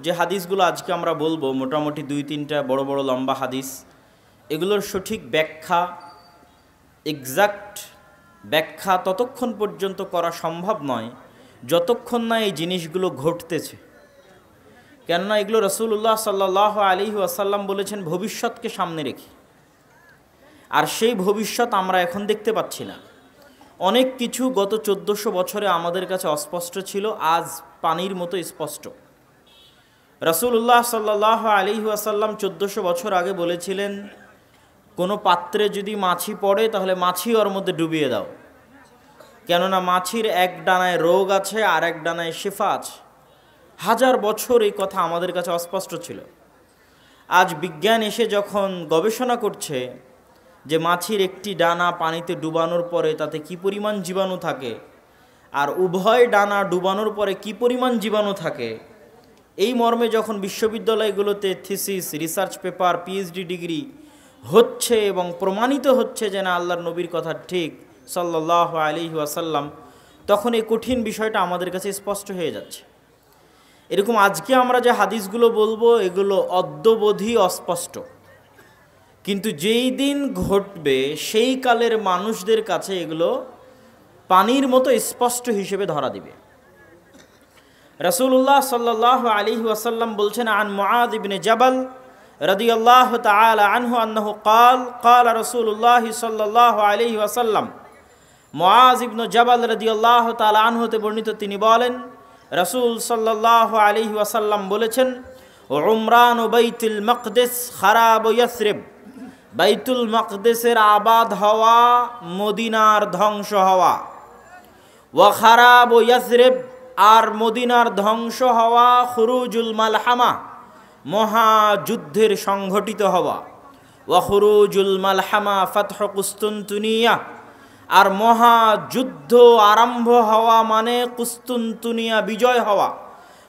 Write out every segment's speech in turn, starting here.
যে হাদিসগুলো আজকে আমরা বলবো মোটামুটি 2-3টা বড় বড় লম্বা হাদিস, এগুলোর সঠিক ব্যাখ্যা, এক্সাক্ট ব্যাখ্যা ততক্ষণ পর্যন্ত করা সম্ভব নয় যতক্ষণ না এই জিনিসগুলো ঘটতেছে। কেননা এগুলো রাসূলুল্লাহ সাল্লাল্লাহু আলাইহি ওয়াসাল্লাম বলেছেন ভবিষ্যৎকে সামনে রেখে, আর সেই ভবিষ্যৎ আমরা এখন দেখতে পাচ্ছি না। অনেক কিছু গত 1400 বছরে আমাদের কাছে অস্পষ্ট ছিল, আজ পানির মতো স্পষ্ট। রাসূলুল্লাহ সাল্লাল্লাহু আলাইহি ওয়াসাল্লাম 1400 বছর আগে বলেছিলেন, কোনো পাত্রে যদি মাছি পড়ে তাহলে মাছি ওর মধ্যে ডুবিয়ে দাও, কেননা মাছির এক ডানায় রোগ আছে আর এক ডানায় শিফা আছে। 1000 বছর এই কথা আমাদের কাছে অস্পষ্ট ছিল। আজ বিজ্ঞান এসে যখন গবেষণা করছে যে মাছির একটি ডানা পানিতে ডুবানোর পরে তাতে কি পরিমাণ জীবাণু থাকে, আর উভয় ডানা ডুবানোর পরে কি পরিমাণ জীবাণু থাকে, এই মর্মে যখন বিশ্ববিদ্যালয়গুলোতে thesis, research paper, PhD degree হচ্ছে এবং প্রমাণিত হচ্ছে যে না আল্লাহর নবীর কথা ঠিক সাল্লাল্লাহু আলাইহি ওয়াসাল্লাম, তখন এই কঠিন বিষয়টা আমাদের কাছে স্পষ্ট হয়ে যাচ্ছে। এরকম আজকে আমরা যে হাদিসগুলো বলবো এগুলো অদ্যবধি অস্পষ্ট, কিন্তু যেই দিন ঘটবে সেই কালের মানুষদের কাছে এগুলো পানির মতো স্পষ্ট হিসেবে ধরা দিবে। রাসূলুল্লাহ সাল্লাল্লাহু আলাইহি ওয়াসাল্লাম বলছেন, আন মুআয ইবনে জাবাল রাদিয়াল্লাহু তাআলা আনহু আন্নাহু ক্বাল রাসূলুল্লাহ সাল্লাল্লাহু আলাইহি ওয়াসাল্লাম, মুআয ইবনে জাবাল রাদিয়াল্লাহু তাআলা আনহু হতে বর্ণিত, তিনি বলেন রাসূল সাল্লাল্লাহু আলাইহি ওয়াসাল্লাম বলেছেন, উমরান বাইতুল মাকদিস খারাব ইয়াসরিব, বাইতুল মাকদিসের আবাদ হওয়া মদিনার ধ্বংস হওয়া, ওয়া খারাব ইয়াসরিব, আর মদিনার ধ্বংস হওয়া খুরুজুল মালহামা, মহাযুদ্ধের সংঘটিত হওয়া, ওয়া খুরুজুল মালহামা ফাতহ কুস্তুনতুনিয়া, আর মহাযুদ্ধ আরম্ভ হওয়া মানে কুস্তুনতুনিয়া বিজয় হওয়া,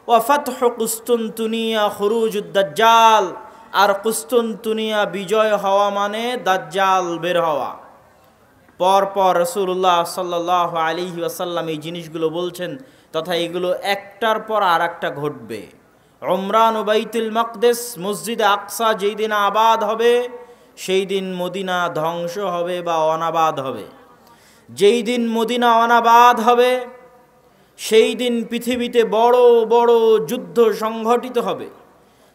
ওয়া ফাতহ কুস্তুনতুনিয়া খুরুজুদ দাজ্জাল, আর কুস্তুনতুনিয়া বিজয় হওয়া মানে দাজ্জাল বের হওয়া। পরপর রাসূলুল্লাহ সাল্লাল্লাহু আলাইহি ওয়াসাল্লাম এই জিনিসগুলো বলছেন, তথা এগুলো একটার পর আর একটা ঘটবে। উমরান বাইতুল মাকদিস, মসজিদে আকসা যেই দিন আবাদ হবে সেই দিন মদিনা ধ্বংস হবে বা অনাবাদ হবে। যেই দিন মদিনা অনাবাদ হবে সেই দিন পৃথিবীতে বড় বড় যুদ্ধ সংঘটিত হবে।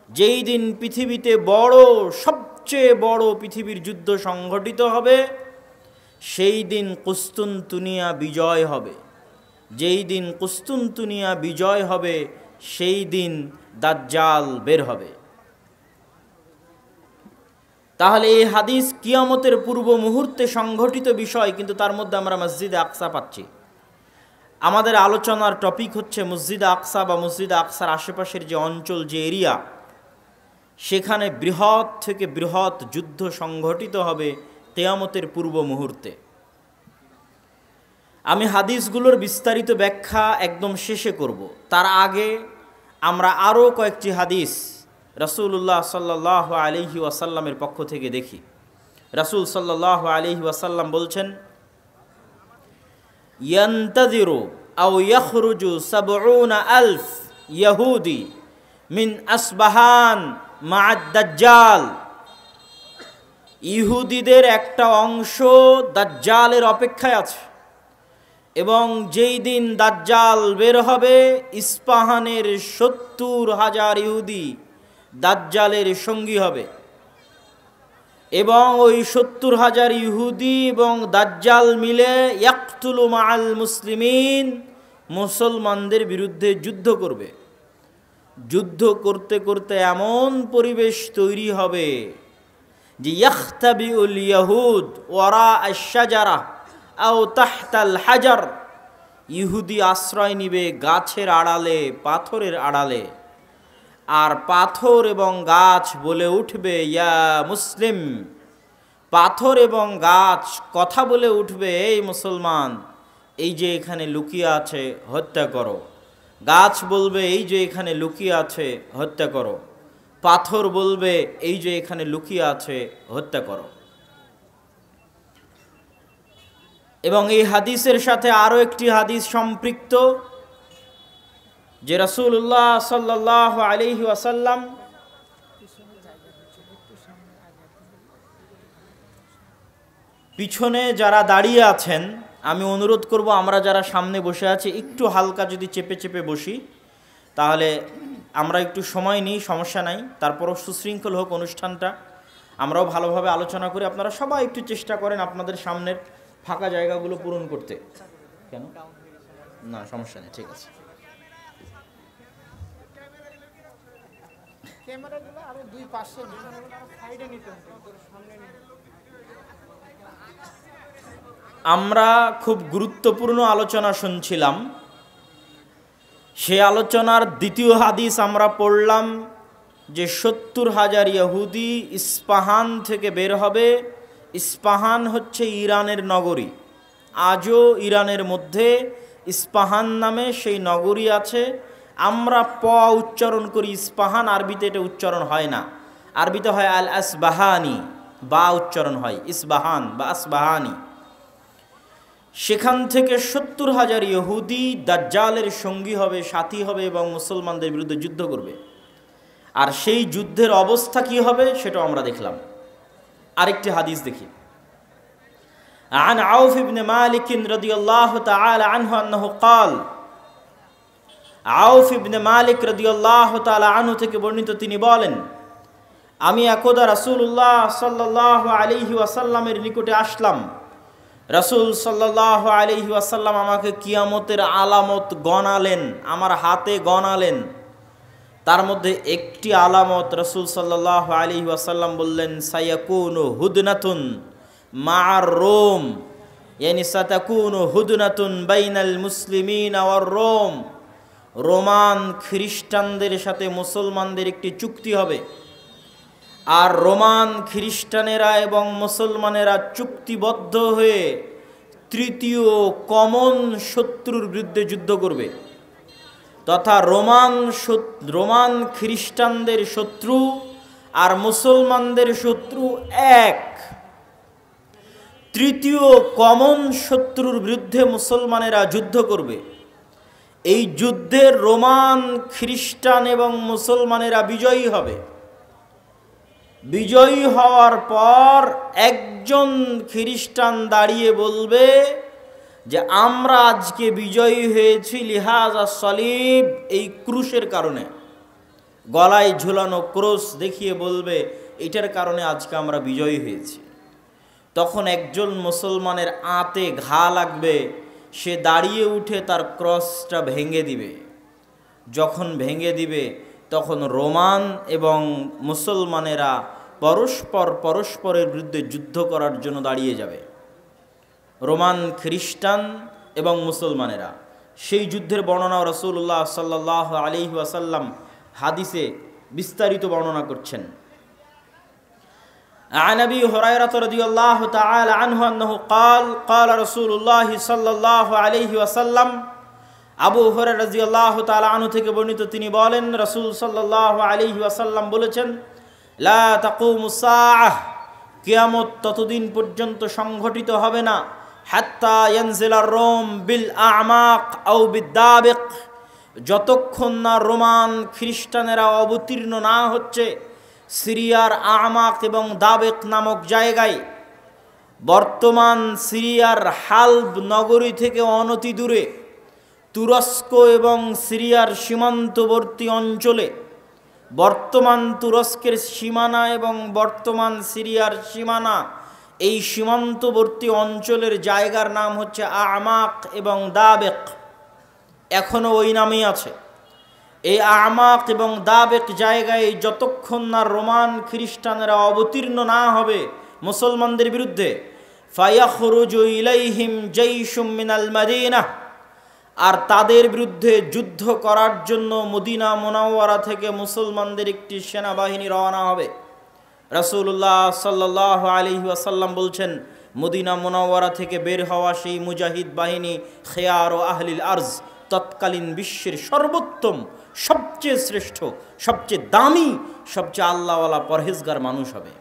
যেই দিন পৃথিবীতে সবচেয়ে বড় পৃথিবীর যুদ্ধ সংঘটিত হবে সেই দিন কুস্তুনতুনিয়া বিজয় হবে। যেই দিন কুস্তুনতুনিয়া বিজয় হবে সেই দিন দাজ্জাল বের হবে। তাহলে এই হাদিস কিয়ামতের পূর্ব মুহূর্তে সংঘটিত বিষয়, কিন্তু তার মধ্যে আমরা মসজিদে আকসা পাচ্ছি। আমাদের আলোচনার টপিক হচ্ছে মসজিদে আকসা বা মসজিদে আকসার আশেপাশের যে অঞ্চল, যে এরিয়া, সেখানে বৃহৎ থেকে বৃহৎ যুদ্ধ সংঘটিত হবে কিয়ামতের পূর্ব মুহূর্তে। আমি হাদিসগুলোর বিস্তারিত ব্যাখ্যা একদম শেষে করব, তার আগে আমরা আরও কয়েকটি হাদিস রাসূলুল্লাহ সাল্লাল্লাহু আলাইহি ওয়াসাল্লামের পক্ষ থেকে দেখি। রাসূল সাল্লাল্লাহু আলাইহি ওয়াসাল্লাম বলছেন, ইয়ান্তাযিরু আও ইয়াখরুজু ৭০,০০০ ইয়াহুদি মিন আসবাহান মা'আদ দাজ্জাল, ইহুদিদের একটা অংশ দাজ্জালের অপেক্ষায় আছে, এবং যেই দিন দাজ্জাল বের হবে ইস্পাহানের ৭০,০০০ ইহুদি দাজ্জালের সঙ্গী হবে, এবং ওই ৭০,০০০ ইহুদি এবং দাজ্জাল মিলে ইয়াকতুলু মাআল মুসলিমিন, মুসলমানদের বিরুদ্ধে যুদ্ধ করবে। যুদ্ধ করতে করতে এমন পরিবেশ তৈরি হবে যে ইয়াখতাবিউল ইয়াহুদ ওয়ারা আশ-শাজারা আও তাহতাল হাজার, ইহুদি আশ্রয় নিবে গাছের আড়ালে, পাথরের আড়ালে, আর পাথর এবং গাছ বলে উঠবে ইয়া মুসলিম, পাথর এবং গাছ কথা বলে উঠবে, এই মুসলমান, এই যে এখানে লুকিয়ে আছে হত্যা করো। গাছ বলবে এই যে এখানে লুকিয়ে আছে হত্যা করো, পাথর বলবে এই যে এখানে লুকিয়ে আছে হত্যা করো। এবং এই হাদিসের সাথে আরও একটি হাদিস সম্পৃক্ত, যে রাসূলুল্লাহ সাল্লাল্লাহু আলাইহি ওয়াসাল্লাম পিছনে যারা দাঁড়িয়ে আছেন, আমি অনুরোধ করব আমরা যারা সামনে বসে আছি একটু হালকা যদি চেপে চেপে বসি, তাহলে আমরা একটু সময় নিই, সমস্যা নাই। তারপরও সুশৃঙ্খল হোক অনুষ্ঠানটা, আমরাও ভালোভাবে আলোচনা করি। আপনারা সবাই একটু চেষ্টা করেন আপনাদের সামনের ফাঁকা জায়গাগুলো পূরণ করতে। কেন না, সমস্যা নেই, ঠিক আছে। আমরা খুব গুরুত্বপূর্ণ আলোচনা শুনছিলাম। সে আলোচনার দ্বিতীয় হাদিস আমরা পড়লাম যে 70,000 ইহুদি ইস্পাহান থেকে বের হবে। ইস্পাহান হচ্ছে ইরানের নগরী। আজও ইরানের মধ্যে ইস্পাহান নামে সেই নগরী আছে। আমরা প উচ্চারণ করি ইস্পাহান, আরবিতে এটা উচ্চারণ হয় না। আরবিতে হয় আল আসবাহানি, বা উচ্চারণ হয় ইসবাহান বা আসবাহানি। সেখান থেকে 70,000 ইহুদি দাজ্জালের সঙ্গী হবে, সাথী হবে এবং মুসলমানদের বিরুদ্ধে যুদ্ধ করবে। আর সেই যুদ্ধের অবস্থা কি হবে সেটাও আমরা দেখলাম। আরেকটি হাদিস দেখি। عن عوف بن مالك رضي الله تعالى عنه أنه قال, আউফ ইবনে মালিক রাদিয়াল্লাহু তাআলা আনহু থেকে বর্ণিত, তিনি বলেন, আমি একদা রাসূলুল্লাহ সাল্লাল্লাহু আলাইহি ওয়াসাল্লামের নিকটে আসলাম। রাসূল সাল্লাল্লাহু আলাইহি ওয়াসাল্লাম আমাকে কিয়ামতের আলামত গণালেন, আমার হাতে গণালেন। তার মধ্যে একটি আলামত রাসূল সাল্লাল্লাহু আলাইহি ওয়াসাল্লাম বললেন, সায়াকুনু হুদনাতুন মা'আর রোম, ইয়ানি সাতাকুনু হুদনাতুন বাইনাল মুসলিমিনা ওয়ার রোম। রোমান খ্রিস্টানদের সাথে মুসলমানদের একটি চুক্তি হবে, আর রোমান খ্রিস্টানেরা এবং মুসলমানেরা চুক্তিবদ্ধ হয়ে তৃতীয় কমন শত্রুর বিরুদ্ধে যুদ্ধ করবে। তথা রোমান খ্রিস্টানদের শত্রু আর মুসলমানদের শত্রু এক। তৃতীয় কমন শত্রুর বিরুদ্ধে মুসলমানেরা যুদ্ধ করবে। এই যুদ্ধে রোমান খ্রিস্টান এবং মুসলমানেরা বিজয়ী হবে। বিজয়ী হওয়ার পর একজন খ্রিস্টান দাঁড়িয়ে বলবে যে আমরা আজকে বিজয়ী হয়েছি লিহাজা সলিব, এই ক্রুশের কারণে। গলায় ঝুলানো ক্রুশ দেখিয়ে বলবে এটার কারণে আজকে আমরা বিজয়ী হয়েছি। তখন একজন মুসলমানের আঁতে ঘা লাগবে, সে দাঁড়িয়ে উঠে তার ক্রসটা ভেঙে দিবে। যখন ভেঙে দিবে তখন রোমান এবং মুসলমানেরা পরস্পরের বিরুদ্ধে যুদ্ধ করার জন্য দাঁড়িয়ে যাবে। রোমান খ্রিস্টান এবং মুসলমানেরা। সেই যুদ্ধের বর্ণনা রাসূলুল্লাহ সাল্লাল্লাহু আলাইহি ওয়াসাল্লাম হাদিসে বিস্তারিত বর্ণনা করছেন। عن أبي هريرة رضي الله تعالى عنه أنه قال قال رسول الله صلى الله عليه وسلم, আবু হুরায়রা রাদিয়াল্লাহু তাআলা আনহু থেকে বর্ণিত, তিনি বলেন রাসূল সাল্লাল্লাহু আলাইহি ওয়াসাল্লাম বলেছেন, লা তাকুমুস সাআহ, কিয়ামত ততদিন পর্যন্ত সংঘটিত হবে না, হাত্তা ইয়ানজিলার রোম বিল আ'মাক আও বিদ্দাবিক, যতক্ষণ না রোমান খ্রিস্টানেরা অবতীর্ণ না হচ্ছে সিরিয়ার আমাক এবং দাবেক নামক জায়গায়। বর্তমান সিরিয়ার হালব নগরী থেকে অনতি দূরে তুরস্ক এবং সিরিয়ার সীমান্তবর্তী অঞ্চলে, বর্তমান তুরস্কের সীমানা এবং বর্তমান সিরিয়ার সীমানা, এই সীমান্তবর্তী অঞ্চলের জায়গার নাম হচ্ছে আমাক এবং দাবেক। এখনও ওই নামেই আছে। এই আমাক এবং দাবেক জায়গায় যতক্ষণ না রোমান খ্রিস্টানেরা অবতীর্ণ না হবে মুসলমানদের বিরুদ্ধে, ফায়াখরুজু ইলাইহিম জাইশুম মিনাল মাদিনাহ, আর তাদের বিরুদ্ধে যুদ্ধ করার জন্য মদিনা মুনাওয়ারা থেকে মুসলমানদের একটি সেনাবাহিনী রওনা হবে। রাসূলুল্লাহ সাল্লাল্লাহু আলাইহি ওয়াসাল্লাম বলছেন, মদিনা মুনাওয়ারা থেকে বের হওয়া সেই মুজাহিদ বাহিনী খেয়ার ও আহলিল আরজ, তৎকালীন বিশ্বের সর্বোত্তম, সবচেয়ে শ্রেষ্ঠ, সবচেয়ে দামি, সবচেয়ে আল্লাহওয়ালা পরহেজগার মানুষ হবে।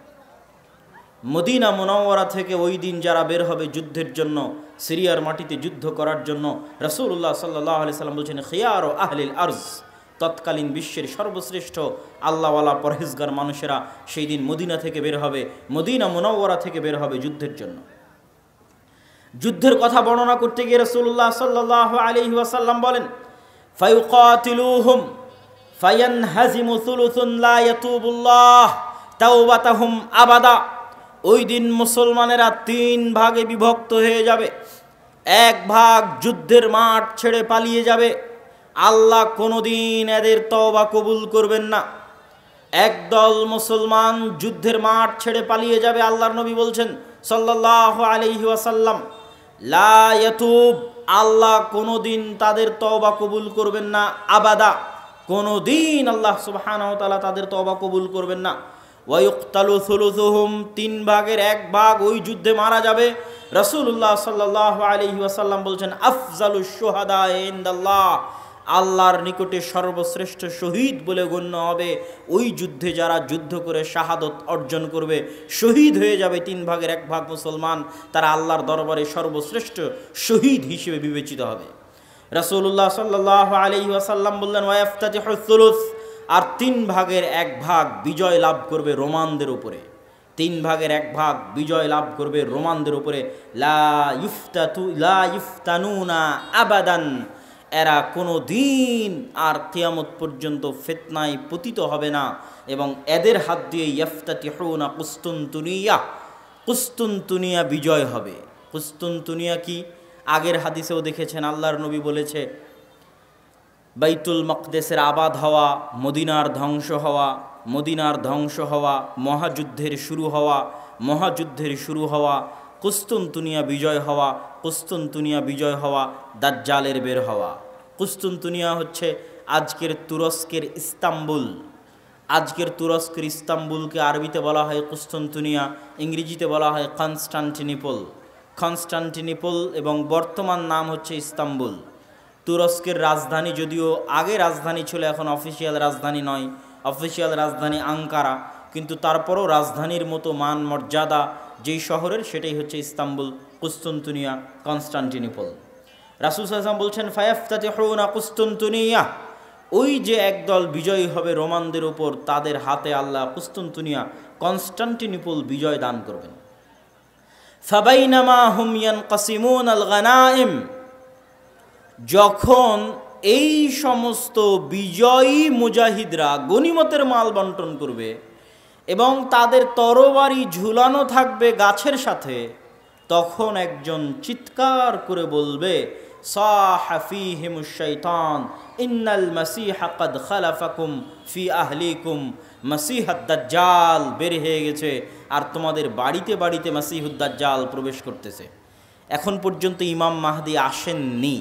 মদিনা মুনাওয়ারা থেকে ওই দিন যারা বের হবে যুদ্ধের জন্য, সিরিয়ার মাটিতে যুদ্ধ করার জন্য, রাসূলুল্লাহ সাল্লাল্লাহু আলাইহি সাল্লাম বলছেন খিয়ারু আহলিল আরজ, তৎকালীন বিশ্বের সর্বশ্রেষ্ঠ আল্লাহওয়ালা পরহেজগার মানুষেরা সেই দিন মদিনা থেকে বের হবে, মদিনা মুনাওয়ারা থেকে বের হবে যুদ্ধের জন্য। যুদ্ধের কথা বর্ণনা করতে গিয়ে রাসূলুল্লাহ সাল্লাল্লাহু আলাইহি ওয়াসাল্লাম বলেন ফায়ুকাতিলুহুম ফায়ানহাজিমু সুলুসুন লা ইয়াতুবুল্লাহ তাওবাতাহুম আবাদা। ওই দিন মুসলমানেরা 3 ভাগে বিভক্ত হয়ে যাবে। এক ভাগ যুদ্ধের মাঠ ছেড়ে পালিয়ে যাবে, আল্লাহ কোনোদিন এদের তওবা কবুল করবেন না। একদল মুসলমান যুদ্ধের মাঠ ছেড়ে পালিয়ে যাবে, আল্লাহর নবী বলছেন সাল্লাল্লাহু আলাইহি ওয়াসাল্লাম লা ইয়াতুব, আল্লাহ কোনোদিন তাদের তওবা কবুল করবেন না, আবাদা, কোনোদিন আল্লাহ সুবহানাহু ওয়া তাআলা তাদের তওবা কবুল করবেন না। ওয়ায়ুকতালু সুলুসুহুম, 3 ভাগের 1 ভাগ ওই যুদ্ধে মারা যাবে। রাসূলুল্লাহ সাল্লাল্লাহু আলাইহি ওয়াসাল্লাম বলছেন আফজালুশ শুহাদা ইনদাল্লাহ, আল্লাহর নিকটে সর্বশ্রেষ্ঠ শহীদ বলে গণ্য হবে ওই যুদ্ধে যারা যুদ্ধ করে শাহাদত অর্জন করবে, শহীদ হয়ে যাবে 3 ভাগের 1 ভাগ মুসলমান, তারা আল্লাহর দরবারে সর্বশ্রেষ্ঠ শহীদ হিসেবে বিবেচিত হবে। রাসূলুল্লাহ সাল্লাল্লাহু আলাইহি ওয়াসাল্লাম বললেন ওয়াইফতাতিহুস সুলুস, আর 3 ভাগের 1 ভাগ বিজয় লাভ করবে রোমানদের উপরে, 3 ভাগের 1 ভাগ বিজয় লাভ করবে রোমানদের উপরে। লা ইফতানুনা আবাদান, এরা কোনো দিন আর কিয়ামত পর্যন্ত ফিতনায় পতিত হবে না, এবং এদের হাত দিয়ে ইফতাতিহুনা কুস্তুনতুনিয়া বিজয় হবে। কুস্তুনতুনিয়া কি? আগের হাদিসেও দেখেছেন আল্লাহর নবী বলেছে বাইতুল মাকদেসের আবাদ হওয়া, মদিনার ধ্বংস হওয়া, মদিনার ধ্বংস হওয়া, মহাযুদ্ধের শুরু হওয়া, কুস্তুনতুনিয়া বিজয় হওয়া, কুস্তুনতুনিয়া বিজয় হওয়া, দাজ্জালের বের হওয়া। কুস্তুনতুনিয়া হচ্ছে আজকের তুরস্কের ইস্তাম্বুল। আজকের তুরস্কের ইস্তাম্বুলকে আরবিতে বলা হয় কুস্তুনতুনিয়া, ইংরেজিতে বলা হয় কনস্টান্টিনিপল এবং বর্তমান নাম হচ্ছে ইস্তাম্বুল। তুরস্কের রাজধানী, যদিও আগে রাজধানী ছিল, এখন অফিসিয়াল রাজধানী নয়, অফিসিয়াল রাজধানী আঙ্কারা, কিন্তু তারপরও রাজধানীর মতো মান মর্যাদা যেই শহরের, সেটাই হচ্ছে ইস্তাম্বুল, কুস্তুনতুনিয়া, কনস্টান্টিনিপল। রাসূল সাল্লাল্লাহু আলাইহি ওয়াসাল্লাম বলছেন ফায়াফতাতিহুনা কুস্তুনতুনিয়া, ওই যে একদল বিজয়ী হবে রোমানদের উপর, তাদের হাতে আল্লাহ কুস্তুনতুনিয়া, কনস্টান্টিনিপল বিজয় দান করবেন। ফাবাইনামা হুম ইয়ানকাসিমুনাল গানাইম, যখন এই সমস্ত বিজয়ী মুজাহিদরা গনিমতের মাল বন্টন করবে এবং তাদের তরবারি ঝুলানো থাকবে গাছের সাথে, তখন একজন চিৎকার করে বলবে সাহা ফীহিমুশ শাইতান ইন্নাল মাসীহা ক্বাদ খালাফাকুম ফি আহলিকুম, মাসীহুদ দাজ্জাল বের হয়ে গেছে আর তোমাদের বাড়িতে বাড়িতে মাসীহুদ দাজ্জাল প্রবেশ করতেছে। এখন পর্যন্ত ইমাম মাহদি আসেননি,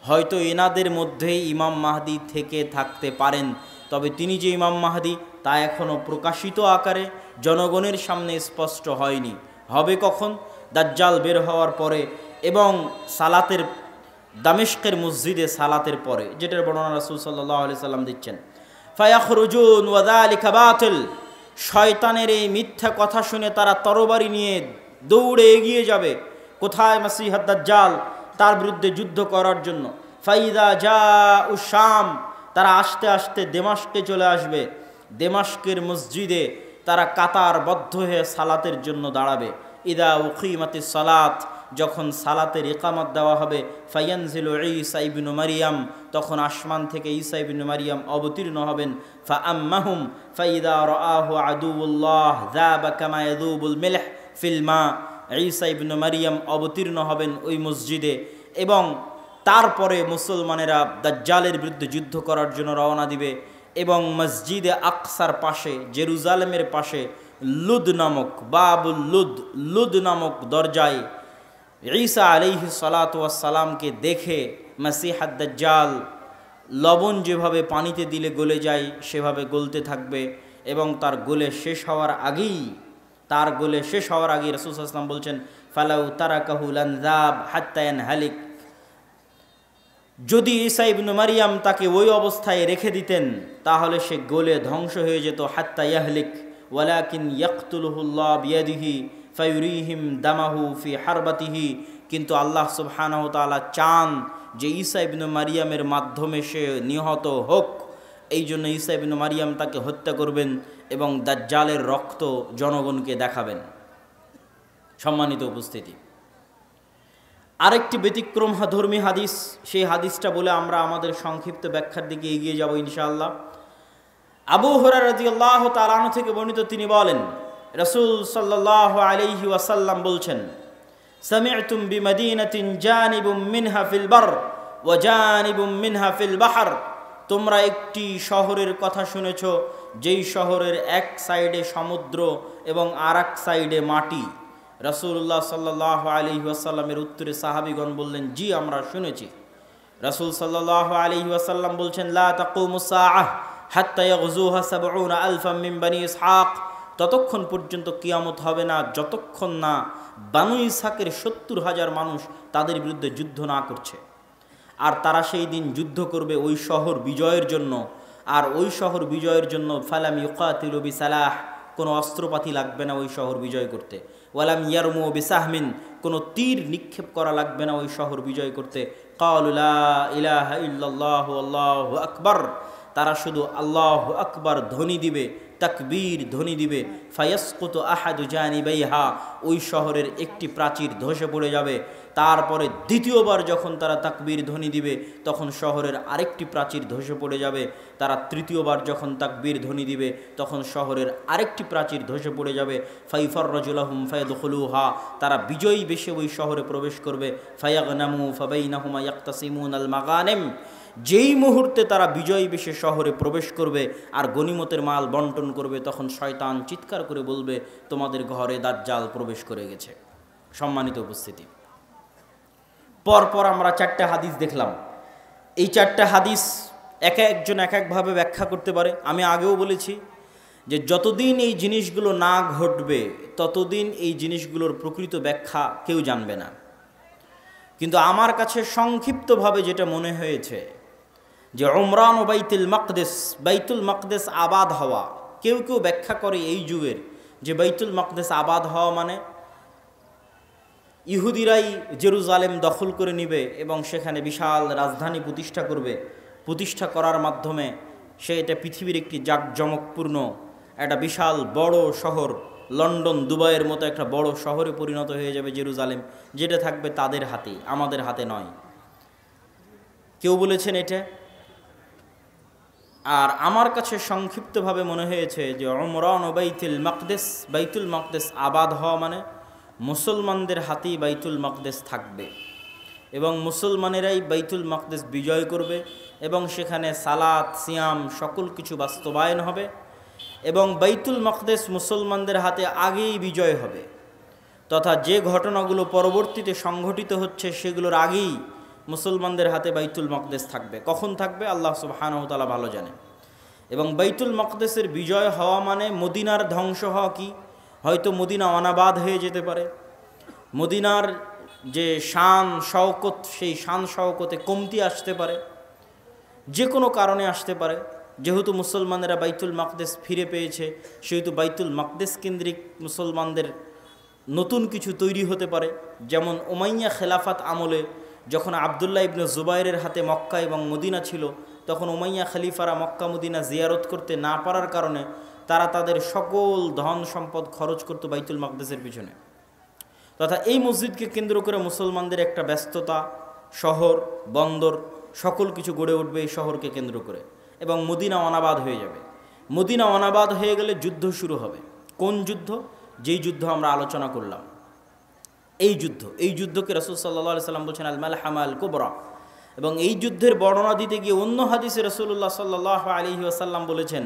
হয়তো এনাদের মধ্যেই ইমাম মাহদি থেকে থাকতে পারেন, তবে তিনি যে ইমাম মাহদি তা এখনও প্রকাশিত আকারে জনগণের সামনে স্পষ্ট হয়নি। হবে কখন? দাজ্জাল বের হওয়ার পরে এবং সালাতের, দামেস্কের মসজিদে সালাতের পরে, যেটার বর্ণনা রাসূল সাল্লাল্লাহু আলাইহি সাল্লাম দিচ্ছেন। ফায়াখরুজুন ওয়া যালিকা বাতিল, শয়তানের এই মিথ্যা কথা শুনে তারা তরবারি নিয়ে দৌড়ে এগিয়ে যাবে কোথায়? মাসীহুদ দাজ্জাল, তার বিরুদ্ধে যুদ্ধ করার জন্য। ফাইদা জাউ শাম, তারা আস্তে আস্তে দেমাস্কে চলে আসবে। দেমাস্কের মসজিদে তারা কাতারবদ্ধ হয়ে সালাতের জন্য দাঁড়াবে। ইদা উকিমাতিস সালাত, যখন সালাতের ইকামত দেওয়া হবে, ফায়ানজিলু ঈসা ইবনু মারিয়াম, তখন আসমান থেকে ঈসা ইবনু মারিয়াম অবতীর্ণ হবেন। ফাআম্মাহুম ফাইদা রাআহু আদুউল্লাহ যাবা কামা ইয়াযুবুল মিলহ ফিল মা, ঈসা ইবনু মারিয়াম অবতীর্ণ হবেন ওই মসজিদে, এবং তারপরে মুসলমানেরা দাজ্জালের বিরুদ্ধে যুদ্ধ করার জন্য রওনা দিবে। এবং মসজিদে আকসার পাশে, জেরুজালেমের পাশে লুদ নামক, বাবুল লুদ নামক দরজায় ঈসা আলাইহিস সালাতু ওয়াস সালামকে দেখে মাসীহুদ দাজ্জাল লবণ যেভাবে পানিতে দিলে গলে যায় সেভাবে গলতে থাকবে, এবং তার গলে শেষ হওয়ার আগেই রাসূল সাল্লাল্লাহু আলাইহি ওয়াসাল্লাম বলছেন ফালাউ তারাকাহু লানযাব হাত্তা ইয়ানহালিক, যদি ঈসা ইবনু মারিয়াম তাকে ওই অবস্থায় রেখে দিতেন তাহলে সে গলে ধ্বংস হয়ে যেত। হাত্তা ইয়াহলিক, ওয়ালাকিন ইয়াকতুলুহুল্লাহ বিয়াদিহি ফায়ুরিহিম দামাহু ফি হারবাতিহি, কিন্তু আল্লাহ সুবহানাহু ওয়া তাআলা চান যে ঈসা ইবনে মারিয়ামের মাধ্যমে সে নিহত হোক। এই জন্য ঈসা ইবনে মারিয়াম তাকে হত্যা করবেন এবং দাজ্জালের রক্ত জনগণকে দেখাবেন। সম্মানিত উপস্থিতি, আরেকটি ব্যতিক্রম ধর্মী হাদিস, সেই হাদিসটা বলে আমরা আমাদের সংক্ষিপ্ত ব্যাখ্যার দিকে এগিয়ে যাব ইনশাআল্লাহ। আবু হুরায়রা রাদিয়াল্লাহু তাআলা আনহু থেকে বর্ণিত, তিনি বলেন রাসূল সাল্লাল্লাহু আলাইহি ওয়াসাল্লাম বলছেন, সামি'তুম বিমাদিনাতিন জানিবুম মিনহা ফিল বার ওয়া জানিবুম মিনহা ফিল বাহর, তোমরা একটি শহরের কথা শুনেছ যেই শহরের এক সাইডে সমুদ্র এবং আরেক সাইডে মাটি। রাসূলুল্লাহ সাল্লাল্লাহু আলাইহি ওয়াসাল্লামের উত্তরে সাহাবীগণ বললেন, জি আমরা শুনেছি। রাসূল সাল্লাল্লাহু আলাইহি ওয়াসাল্লাম বলছেন, লা তাকুমুস সাআহ হাত্তা ইয়াগজুহা ৭০ আলফাম মিন বনি ইসহাক, ততক্ষণ পর্যন্ত কিয়ামত হবে না যতক্ষণ না বানু ইসহাকের ৭০,০০০ মানুষ তাদের বিরুদ্ধে যুদ্ধ না করছে। আর তারা সেই দিন যুদ্ধ করবে ওই শহর বিজয়ের জন্য, আর ওই শহর বিজয়ের জন্য ফালাম ইউকাতিলু বিসালাহ, কোনো অস্ত্রপাতি লাগবে না ওই শহর বিজয় করতে। ওয়ালাম ইয়ারমু বিসাহমিন, কোনো তীর নিক্ষেপ করা লাগবে না ওই শহর বিজয় করতে। ক্বালু লা ইলাহা ইল্লাল্লাহু আল্লাহু আকবার, তারা শুধু আল্লাহু আকবার ধ্বনি দিবে, তাকবীর ধ্বনি দিবে। ফায়াসকুতু আহাদু জানিবাইহা, ওই শহরের একটি প্রাচীর ধসে পড়ে যাবে। তারপরে দ্বিতীয়বার যখন তারা তাকবীর ধ্বনি দিবে তখন শহরের আরেকটি প্রাচীর ধসে পড়ে যাবে। তারা তৃতীয়বার যখন তাকবীর ধ্বনি দিবে তখন শহরের আরেকটি প্রাচীর ধসে পড়ে যাবে। ফাইফাররাজু লাহুম ফায়াদখুলুহা, তারা বিজয়ী বেশে ওই শহরে প্রবেশ করবে। ফায়াগনামু ফাবাইনাহুমা ইয়াকতাসিমুনাল মাগানিম, যেই মুহূর্তে তারা বিজয়ী বেশে শহরে প্রবেশ করবে আর গনিমতের মাল বন্টন করবে, তখন শয়তান চিৎকার করে বলবে, তোমাদের ঘরে দাজ্জাল প্রবেশ করে গেছে। সম্মানিত উপস্থিতি, পরপর আমরা 4টা হাদিস দেখলাম। এই 4টা হাদিস এক একজন এক একভাবে ব্যাখ্যা করতে পারে। আমি আগেও বলেছি যে যতদিন এই জিনিসগুলো না ঘটবে ততদিন এই জিনিসগুলোর প্রকৃত ব্যাখ্যা কেউ জানবে না। কিন্তু আমার কাছে সংক্ষিপ্তভাবে যেটা মনে হয়েছে যে উমরান ও বাইতুল মাকদেস আবাদ হওয়া, কেউ কেউ ব্যাখ্যা করে এই যুগের যে বাইতুল মাকদেস আবাদ হওয়া মানে ইহুদিরাই জেরুজালেম দখল করে নিবে এবং সেখানে বিশাল রাজধানী প্রতিষ্ঠা করবে। প্রতিষ্ঠা করার মাধ্যমে সে এটা পৃথিবীর একটি জাঁকজমকপূর্ণ একটা বিশাল বড় শহর, লন্ডন দুবাইয়ের মতো একটা বড় শহরে পরিণত হয়ে যাবে জেরুজালেম, যেটা থাকবে তাদের হাতে, আমাদের হাতে নয়। কেউ বলেছেন এটা। আর আমার কাছে সংক্ষিপ্তভাবে মনে হয়েছে যে উমরান ও বাইতুল মাকদেস আবাদ হওয়া মানে মুসলমানদের হাতেই বাইতুল মাকদেস থাকবে এবং মুসলমানেরাই বাইতুল মাকদেস বিজয় করবে এবং সেখানে সালাত সিয়াম সকল কিছু বাস্তবায়ন হবে এবং বাইতুল মাকদেস মুসলমানদের হাতে আগেই বিজয় হবে, তথা যে ঘটনাগুলো পরবর্তীতে সংঘটিত হচ্ছে সেগুলোর আগেই মুসলমানদের হাতে বাইতুল মাকদেস থাকবে। কখন থাকবে আল্লাহ সুবহানাহু ওয়া তাআলা ভালো জানেন। এবং বাইতুল মাকদেসের বিজয় হওয়া মানে মদিনার ধ্বংস হওয়া কি? হয়তো মদিনা অনাবাদ হয়ে যেতে পারে, মদিনার যে শান শওকত সেই শান শওকতে কমতি আসতে পারে, যে কোনো কারণে আসতে পারে। যেহেতু মুসলমানেরা বাইতুল মাকদেস ফিরে পেয়েছে সেহেতু বাইতুল মাকদেস কেন্দ্রিক মুসলমানদের নতুন কিছু তৈরি হতে পারে। যেমন উমাইয়া খেলাফাত আমলে যখন আবদুল্লাহ ইবনে জুবাইরের হাতে মক্কা এবং মদিনা ছিল, তখন উমাইয়া খলিফারা মক্কা মদিনা জিয়ারত করতে না পারার কারণে তারা তাদের সকল ধন সম্পদ খরচ করত বাইতুল মাকদেসের পিছনে। তথা এই মসজিদকে কেন্দ্র করে মুসলমানদের একটা ব্যস্ততা, শহর বন্দর সকল কিছু গড়ে উঠবে এই শহরকে কেন্দ্র করে এবং মদিনা অনাবাদ হয়ে যাবে। মদিনা অনাবাদ হয়ে গেলে যুদ্ধ শুরু হবে। কোন যুদ্ধ? যেই যুদ্ধ আমরা আলোচনা করলাম, এই যুদ্ধকে রাসূল সাল্লাল্লাহু আলাইহি সাল্লাম বলছেন আল মালহামা আল কুবরা। এবং এই যুদ্ধের বর্ণনা দিতে গিয়ে অন্য হাদিসে রাসূলুল্লাহ সাল্লাল্লাহু আলাইহি ওয়াসাল্লাম বলেছেন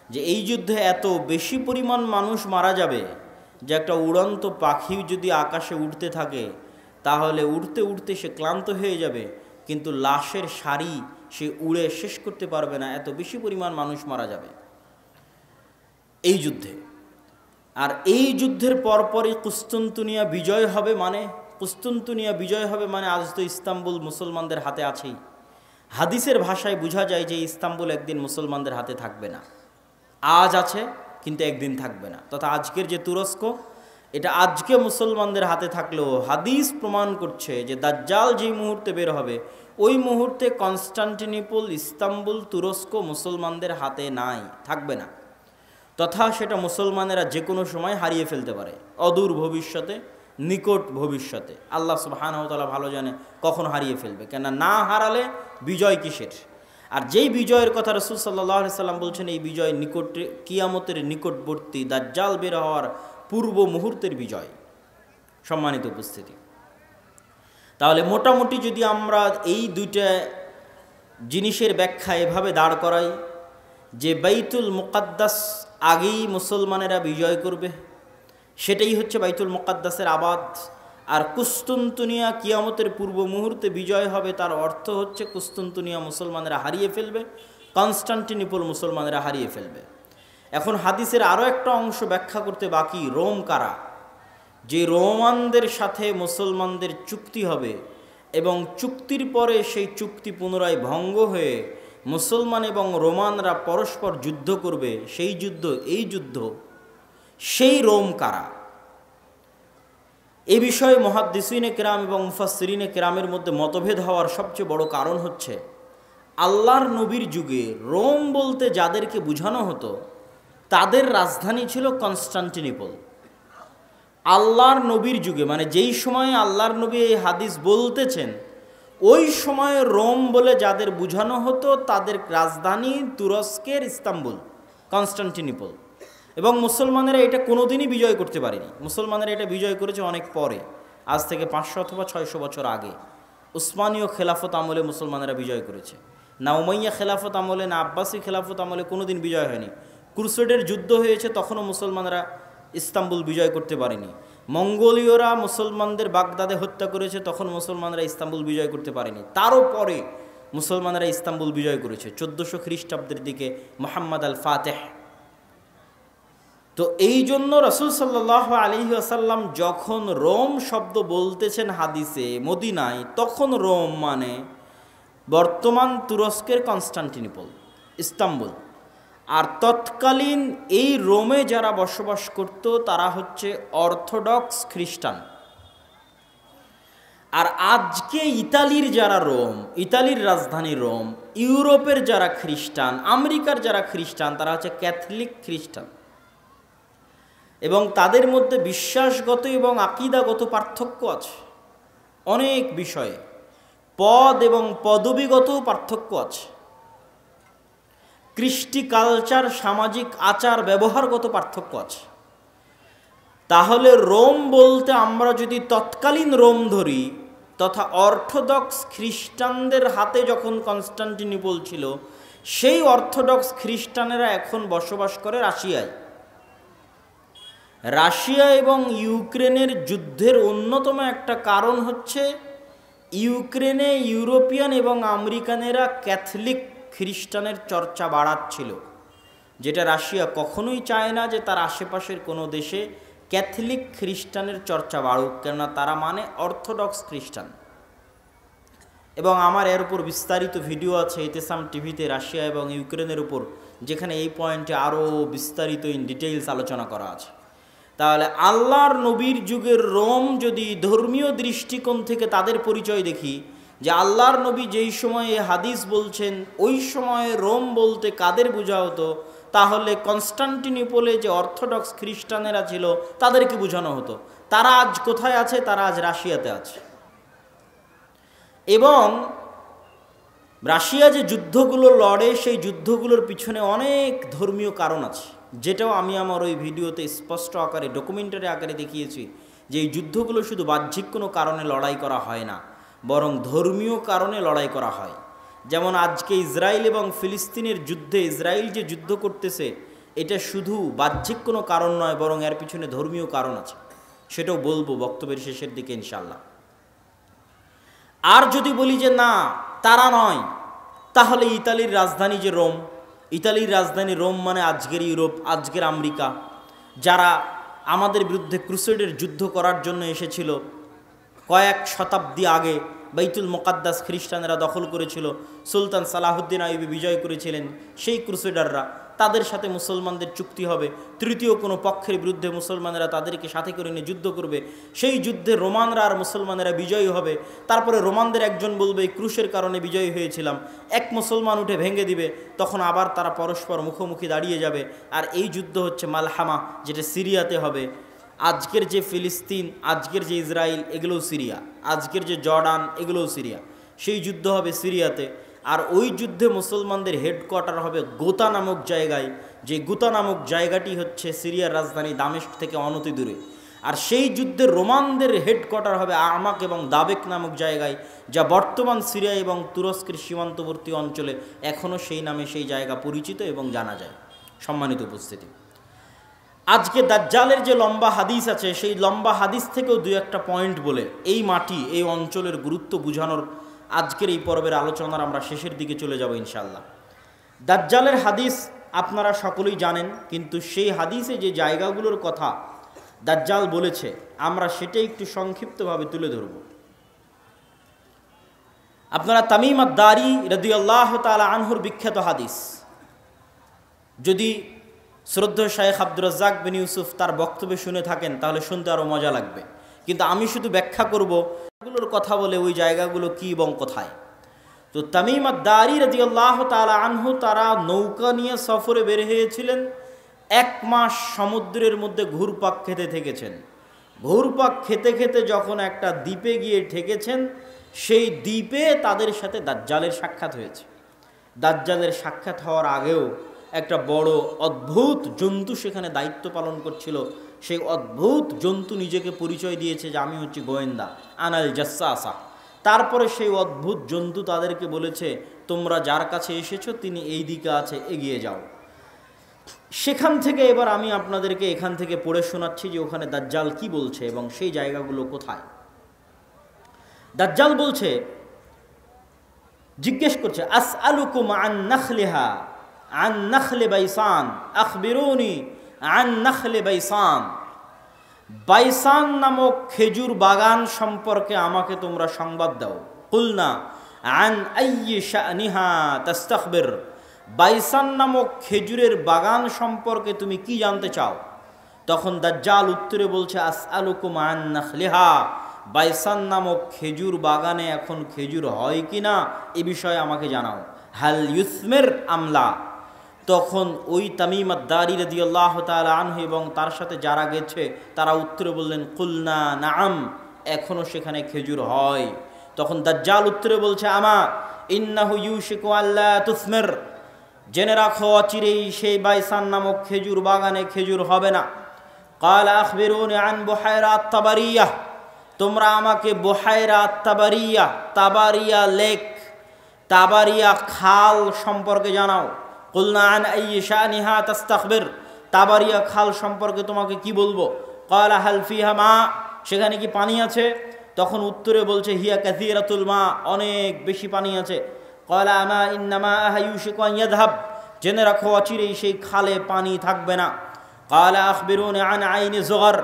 যে এই যুদ্ধে এত বেশি পরিমাণ মানুষ মারা যাবে যে একটা উড়ন্ত পাখি যদি আকাশে উড়তে থাকে তাহলে উড়তে উড়তে সে ক্লান্ত হয়ে যাবে, কিন্তু লাশের সারি সে উড়ে শেষ করতে পারবে না, এত বেশি পরিমাণ মানুষ মারা যাবে এই যুদ্ধে। আর এই যুদ্ধের পরপরই কুস্তুনতুনিয়া বিজয় হবে। মানে কুস্তুনতুনিয়া বিজয় হবে মানে আজ তো ইস্তাম্বুল মুসলমানদের হাতে আছেই। হাদিসের ভাষায় বোঝা যায় যে ইস্তাম্বুল একদিন মুসলমানদের হাতে থাকবে না। আজ আছে, কিন্তু একদিন থাকবে না। তথা আজকের যে তুরস্ক, এটা আজকে মুসলমানদের হাতে থাকলেও হাদিস প্রমাণ করছে যে দাজ্জাল যেই মুহূর্তে বের হবে ওই মুহূর্তে কনস্টান্টিনোপল, ইস্তাম্বুল, তুরস্ক মুসলমানদের হাতে নাই, থাকবে না। তথা সেটা মুসলমানেরা যে কোনো সময় হারিয়ে ফেলতে পারে, অদূর ভবিষ্যতে, নিকট ভবিষ্যতে। আল্লাহ সুবহানাহু ওয়া তাআলা ভালো জানে কখন হারিয়ে ফেলবে, কেন না হারালে বিজয় কিসের। আর যেই বিজয়ের কথা রাসূল সাল্লাল্লাহু আলাইহি সাল্লাম বলছেন, এই বিজয় নিকটে, কিয়ামতের নিকটবর্তী, দাজ্জাল বের হওয়ার পূর্ব মুহূর্তের বিজয়। সম্মানিত উপস্থিতি, তাহলে মোটামুটি যদি আমরা এই দুইটা জিনিসের ব্যাখ্যা এভাবে দাঁড় করাই যে বাইতুল মুকাদ্দাস আগেই মুসলমানেরা বিজয় করবে, সেটাই হচ্ছে বাইতুল মুকাদ্দাসের আবাদ। আর কুস্তুনতুনিয়া কিয়ামতের পূর্ব মুহূর্তে বিজয় হবে, তার অর্থ হচ্ছে কুস্তুনতুনিয়া মুসলমানেরা হারিয়ে ফেলবে, কনস্টান্টিনোপল মুসলমানেরা হারিয়ে ফেলবে। এখন হাদিসের আরও একটা অংশ ব্যাখ্যা করতে বাকি, রোম কারা। যে রোমানদের সাথে মুসলমানদের চুক্তি হবে এবং চুক্তির পরে সেই চুক্তি পুনরায় ভঙ্গ হয়ে মুসলমান এবং রোমানরা পরস্পর যুদ্ধ করবে, সেই যুদ্ধ, এই যুদ্ধ, সেই রোম কারা। এ বিষয়ে মুহাদ্দিসিনে কেরাম এবং মুফাসসিরিনে কেরামের মধ্যে মতভেদ হওয়ার সবচেয়ে বড় কারণ হচ্ছে আল্লাহর নবীর যুগে রোম বলতে যাদেরকে বোঝানো হতো তাদের রাজধানী ছিল কনস্টান্টিনোপল। আল্লাহর নবীর যুগে, মানে যেই সময়ে আল্লাহর নবী এই হাদিস বলতেছেন, ওই সময়ে রোম বলে যাদের বোঝানো হতো তাদের রাজধানী তুরস্কের ইস্তাম্বুল, কনস্টান্টিনোপল। এবং মুসলমানেরা এটা কোনোদিনই বিজয় করতে পারেনি। মুসলমানেরা এটা বিজয় করেছে অনেক পরে, আজ থেকে 500 অথবা 600 বছর আগে। উসমানীয় খেলাফত আমলে মুসলমানেরা বিজয় করেছে, না উমাইয়া খেলাফত আমলে, না আব্বাসী খেলাফত আমলে কোনোদিন বিজয় হয়নি। ক্রুসেডের যুদ্ধ হয়েছে, তখনও মুসলমানরা ইস্তাম্বুল বিজয় করতে পারেনি। মঙ্গোলীয়রা মুসলমানদের বাগদাদে হত্যা করেছে, তখন মুসলমানরা ইস্তাম্বুল বিজয় করতে পারেনি। তারও পরে মুসলমানরা ইস্তাম্বুল বিজয় করেছে 1400 খ্রিস্টাব্দের দিকে, মুহাম্মদ আল ফাতেহ। তো এই জন্য রাসূল সাল্লাল্লাহু আলাইহি ওয়াসাল্লাম যখন রোম শব্দ বলতেছেন হাদিসে মদিনায়, তখন রোম মানে বর্তমান তুরস্কের কনস্টান্টিনোপল, ইস্তাম্বুল। আর তৎকালীন এই রোমে যারা বসবাস করত তারা হচ্ছে অর্থোডক্স খ্রিস্টান। আর আজকে ইতালির যারা রোম, ইতালির রাজধানী রোম, ইউরোপের যারা খ্রিস্টান, আমেরিকার যারা খ্রিস্টান, তারা হচ্ছে ক্যাথলিক খ্রিস্টান। এবং তাদের মধ্যে বিশ্বাসগত এবং আকীদাগত পার্থক্য আছে অনেক বিষয়ে, পদ এবং পদবীগত পার্থক্য আছে, কৃষ্টি কালচার, সামাজিক আচার ব্যবহারগত পার্থক্য আছে। তাহলে রোম বলতে আমরা যদি তৎকালীন রোম ধরি, তথা অর্থোডক্স খ্রিস্টানদের হাতে যখন কনস্টান্টিনোপল ছিল, সেই অর্থোডক্স খ্রিস্টানেরা এখন বসবাস করে রাশিয়ায়। রাশিয়া এবং ইউক্রেনের যুদ্ধের অন্যতম একটা কারণ হচ্ছে ইউক্রেনে ইউরোপিয়ান এবং আমেরিকানেরা ক্যাথলিক খ্রিস্টানের চর্চা বাড়াচ্ছিল, যেটা রাশিয়া কখনোই চায় না যে তার আশেপাশের কোনো দেশে ক্যাথলিক খ্রিস্টানের চর্চা বাড়ুক, কেননা তারা মানে অর্থোডক্স খ্রিস্টান। এবং আমার এর উপর বিস্তারিত ভিডিও আছে ইতিসাম টিভিতে, রাশিয়া এবং ইউক্রেনের উপর, যেখানে এই পয়েন্টে আরও বিস্তারিত ইন ডিটেইলস আলোচনা করা আছে। তাহলে আল্লাহর নবীর যুগের রোম যদি ধর্মীয় দৃষ্টিকোণ থেকে তাদের পরিচয় দেখি, যে আল্লাহর নবী যেই সময়ে হাদিস বলছেন ওই সময়ে রোম বলতে কাদের বোঝা হতো, তাহলে কনস্টান্টিনোপলে যে অর্থোডক্স খ্রিস্টানেরা ছিল তাদেরকে বোঝানো হতো। তারা আজ কোথায় আছে? তারা আজ রাশিয়াতে আছে। এবং রাশিয়া যে যুদ্ধগুলো লড়ে, সেই যুদ্ধগুলোর পিছনে অনেক ধর্মীয় কারণ আছে, যেটাও আমি আমার ওই ভিডিওতে স্পষ্ট আকারে, ডকুমেন্টারি আকারে দেখিয়েছি, যে এই যুদ্ধগুলো শুধু বাহ্যিক কোনো কারণে লড়াই করা হয় না, বরং ধর্মীয় কারণে লড়াই করা হয়। যেমন আজকে ইসরায়েল এবং ফিলিস্তিনের যুদ্ধে ইসরায়েল যে যুদ্ধ করতেছে, এটা শুধু বাহ্যিক কোনো কারণ নয়, বরং এর পিছনে ধর্মীয় কারণ আছে, সেটাও বলবো বক্তব্যের শেষের দিকে ইনশাআল্লাহ। আর যদি বলি যে না, তারা নয়, তাহলে ইতালির রাজধানী যে রোম, ইতালির রাজধানী রোম মানে আজকের ইউরোপ, আজকের আমেরিকা, যারা আমাদের বিরুদ্ধে ক্রুসেডের যুদ্ধ করার জন্য এসেছিল কয়েক শতাব্দী আগে, বাইতুল মুকাদ্দাস খ্রিস্টানেরা দখল করেছিল, সুলতান সালাহুদ্দিন আইয়ুবী বিজয় করেছিলেন, সেই ক্রুসেডাররা তাদের সাথে মুসলমানদের চুক্তি হবে, তৃতীয় কোনো পক্ষের বিরুদ্ধে মুসলমানেরা তাদেরকে সাথে করে নিয়ে যুদ্ধ করবে, সেই যুদ্ধে রোমানরা আর মুসলমানেরা বিজয়ী হবে। তারপরে রোমানদের একজন বলবে এই ক্রুশের কারণে বিজয়ী হয়েছিলাম, এক মুসলমান উঠে ভেঙে দিবে, তখন আবার তারা পরস্পর মুখোমুখি দাঁড়িয়ে যাবে। আর এই যুদ্ধ হচ্ছে মালহামা, যেটা সিরিয়াতে হবে। আজকের যে ফিলিস্তিন, আজকের যে ইসরায়েল, এগুলোও সিরিয়া, আজকের যে জর্ডান, এগুলোও সিরিয়া। সেই যুদ্ধ হবে সিরিয়াতে। আর ওই যুদ্ধে মুসলমানদের হেডকোয়ার্টার হবে গোতা নামক জায়গায়, যে গোতা নামক জায়গাটি হচ্ছে সিরিয়ার রাজধানী দামেস্ক থেকে অনতি দূরে। আর সেই যুদ্ধে রোমানদের হেডকোয়ার্টার হবে আমাক এবং দাবেক নামক জায়গায়, যা বর্তমান সিরিয়া এবং তুরস্কের সীমান্তবর্তী অঞ্চলে এখনও সেই নামে সেই জায়গা পরিচিত এবং জানা যায়। সম্মানিত উপস্থিতি, আজকে দাজ্জালের যে লম্বা হাদিস আছে, সেই লম্বা হাদিস থেকেও দুই একটা পয়েন্ট বলে এই মাটি, এই অঞ্চলের গুরুত্ব বুঝানোর আজকের এই পর্বের আলোচনার আমরা শেষের দিকে চলে যাব ইনশাআল্লাহ। দাজ্জালের হাদিস আপনারা সকলেই জানেন, কিন্তু সেই হাদিসে যে জায়গাগুলোর কথা দাজ্জাল বলেছে আমরা সেটাই একটু সংক্ষিপ্তভাবে তুলে ধরব। আপনারা তামিম আদ-দারি রাদিয়াল্লাহু তাআলা আনহুর বিখ্যাত হাদিস, যদি শ্রদ্ধেয় শায়েখ আব্দুর রাজ্জাক বিন ইউসুফ তার বক্তব্য শুনে থাকেন তাহলে শুনতে আরও মজা লাগবে, কিন্তু আমি শুধু ব্যাখ্যা করব এগুলোর কথা বলে ওই জায়গাগুলো কি এবং কোথায়। তো তামিম আদ-দারি রাদিয়াল্লাহু তাআলা আনহু তারা নৌকা নিয়ে সফরে বের হয়েছিলেন, 1 মাস সমুদ্রের মধ্যে ঘুরপাক খেতে থেকেছেন। ঘুরপাক খেতে খেতে যখন একটা দ্বীপে গিয়ে ঠেকেছেন, সেই দ্বীপে তাদের সাথে দাজ্জালের সাক্ষাৎ হয়েছে। দাজ্জালের সাক্ষাৎ হওয়ার আগেও একটা বড় অদ্ভুত জন্তু সেখানে দায়িত্ব পালন করছিল। সেই অদ্ভুত জন্তু নিজেকে পরিচয় দিয়েছে যে আমি হচ্ছি গোয়েন্দা, আনাল জাসসাসা। তারপরে সেই অদ্ভুত জন্তু তাদেরকে বলেছে তোমরা যার কাছে এসেছো তিনি এই দিকে আছে, এগিয়ে যাও। সেখান থেকে এবার আমি আপনাদেরকে এখান থেকে পড়ে শোনাচ্ছি যে ওখানে দাজ্জাল কি বলছে এবং সেই জায়গাগুলো কোথায়। দাজ্জাল বলছে, জিজ্ঞেস করছে, আসআলুকুম আন নাখলিহা আন নাখলে বাইসান আখবিরুনি আন নাখলে বাইসান। বাইসান নামক খেজুর বাগান সম্পর্কে আমাকে তোমরা সংবাদ দাও। কুলনা আন আইয়ি শানিহা তাস্তাখবির। বাইসান নামক খেজুরের বাগান সম্পর্কে তুমি কি জানতে চাও? তখন দাজ্জাল উত্তরে বলছে, আসআলুকুম আন নাখলিহা। বাইসান নামক খেজুর বাগানে এখন খেজুর হয় কিনা এ বিষয়ে আমাকে জানাও। হাল ইউসমির আমলা। তখন ওই তামিম আদ-দারি রাদিয়াল্লাহু তাআলা আনহু এবং তার সাথে যারা গেছে তারা উত্তরে বললেন, কুলনা নাআম, এখনো সেখানে খেজুর হয়। তখন দাজ্জাল উত্তরে বলছে, আমা ইন্নাহু ইউশিকু আল্লা তুসমির। জেনে রাখো অচিরেই সেই বাইসান নামক খেজুর বাগানে খেজুর হবে না। ক্বালা আখবিরুনি আন বুহায়রা আত-তাবারিয়াহ। তোমরা আমাকে বুহায়রা আত-তাবারিয়াহ, তাবারিয়া লেক, তাবারিয়া খাল সম্পর্কে জানাও। কুলনা আন আইয়ি শানিহা তাস্তাখবির। তাবারিয়া খাল সম্পর্কে তোমাকে কি বলবো? ক্বালা হাল ফিহা মা। সেখানে কি পানি আছে? তখন উত্তরে বলছে, হিয়া কাসীরাতুল মা, অনেক বেশি পানি আছে। ক্বালা আমা ইন্নামা ইউশিকু আন ইয়াযহাব। জেনে রাখো অচিরেই সেই খালে পানি থাকবে না। ক্বালা আখবিরুনি আন আইনি যুগার।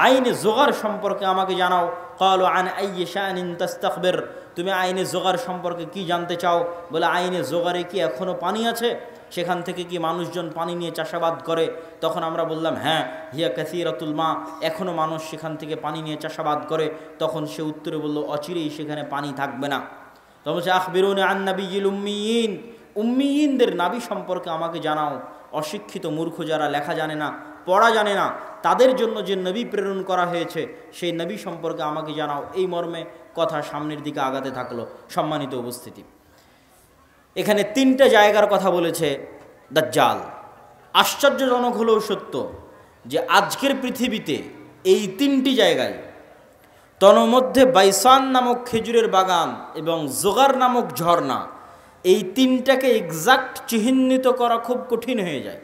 আইনে যুগার সম্পর্কে আমাকে জানাও। ক্বালু আন আইয়ি শানিন তাস্তাখবির। তুমি আইনে যুগার সম্পর্কে কি জানতে চাও? বলে আইনে যুগারে কি এখনো পানি আছে? সেখান থেকে কি মানুষজন পানি নিয়ে চাষাবাদ করে? তখন আমরা বললাম, হ্যাঁ, হিয়া কাসীরাতুল মা, এখনও মানুষ সেখান থেকে পানি নিয়ে চাষাবাদ করে। তখন সে উত্তরে বলল, অচিরেই সেখানে পানি থাকবে না। তখন বলছে, আখবিরুনি আন নাবিয়্যিল উম্মিয়িন। উম্মিয়িনদের নাবী সম্পর্কে আমাকে জানাও। অশিক্ষিত মূর্খ যারা লেখা জানে না, পড়া জানে না, তাদের জন্য যে নবী প্রেরণ করা হয়েছে সেই নবী সম্পর্কে আমাকে জানাও। এই মর্মে কথা সামনের দিকে আগাতে থাকলো। সম্মানিত উপস্থিতি, এখানে 3টে জায়গার কথা বলেছে দাজ্জাল। আশ্চর্যজনক হলেও সত্য যে আজকের পৃথিবীতে এই 3টি জায়গায়, তন্মধ্যে বাইসান নামক খেজুরের বাগান এবং যোগার নামক ঝর্ণা, এই 3টাকে এক্সাক্ট চিহ্নিত করা খুব কঠিন হয়ে যায়।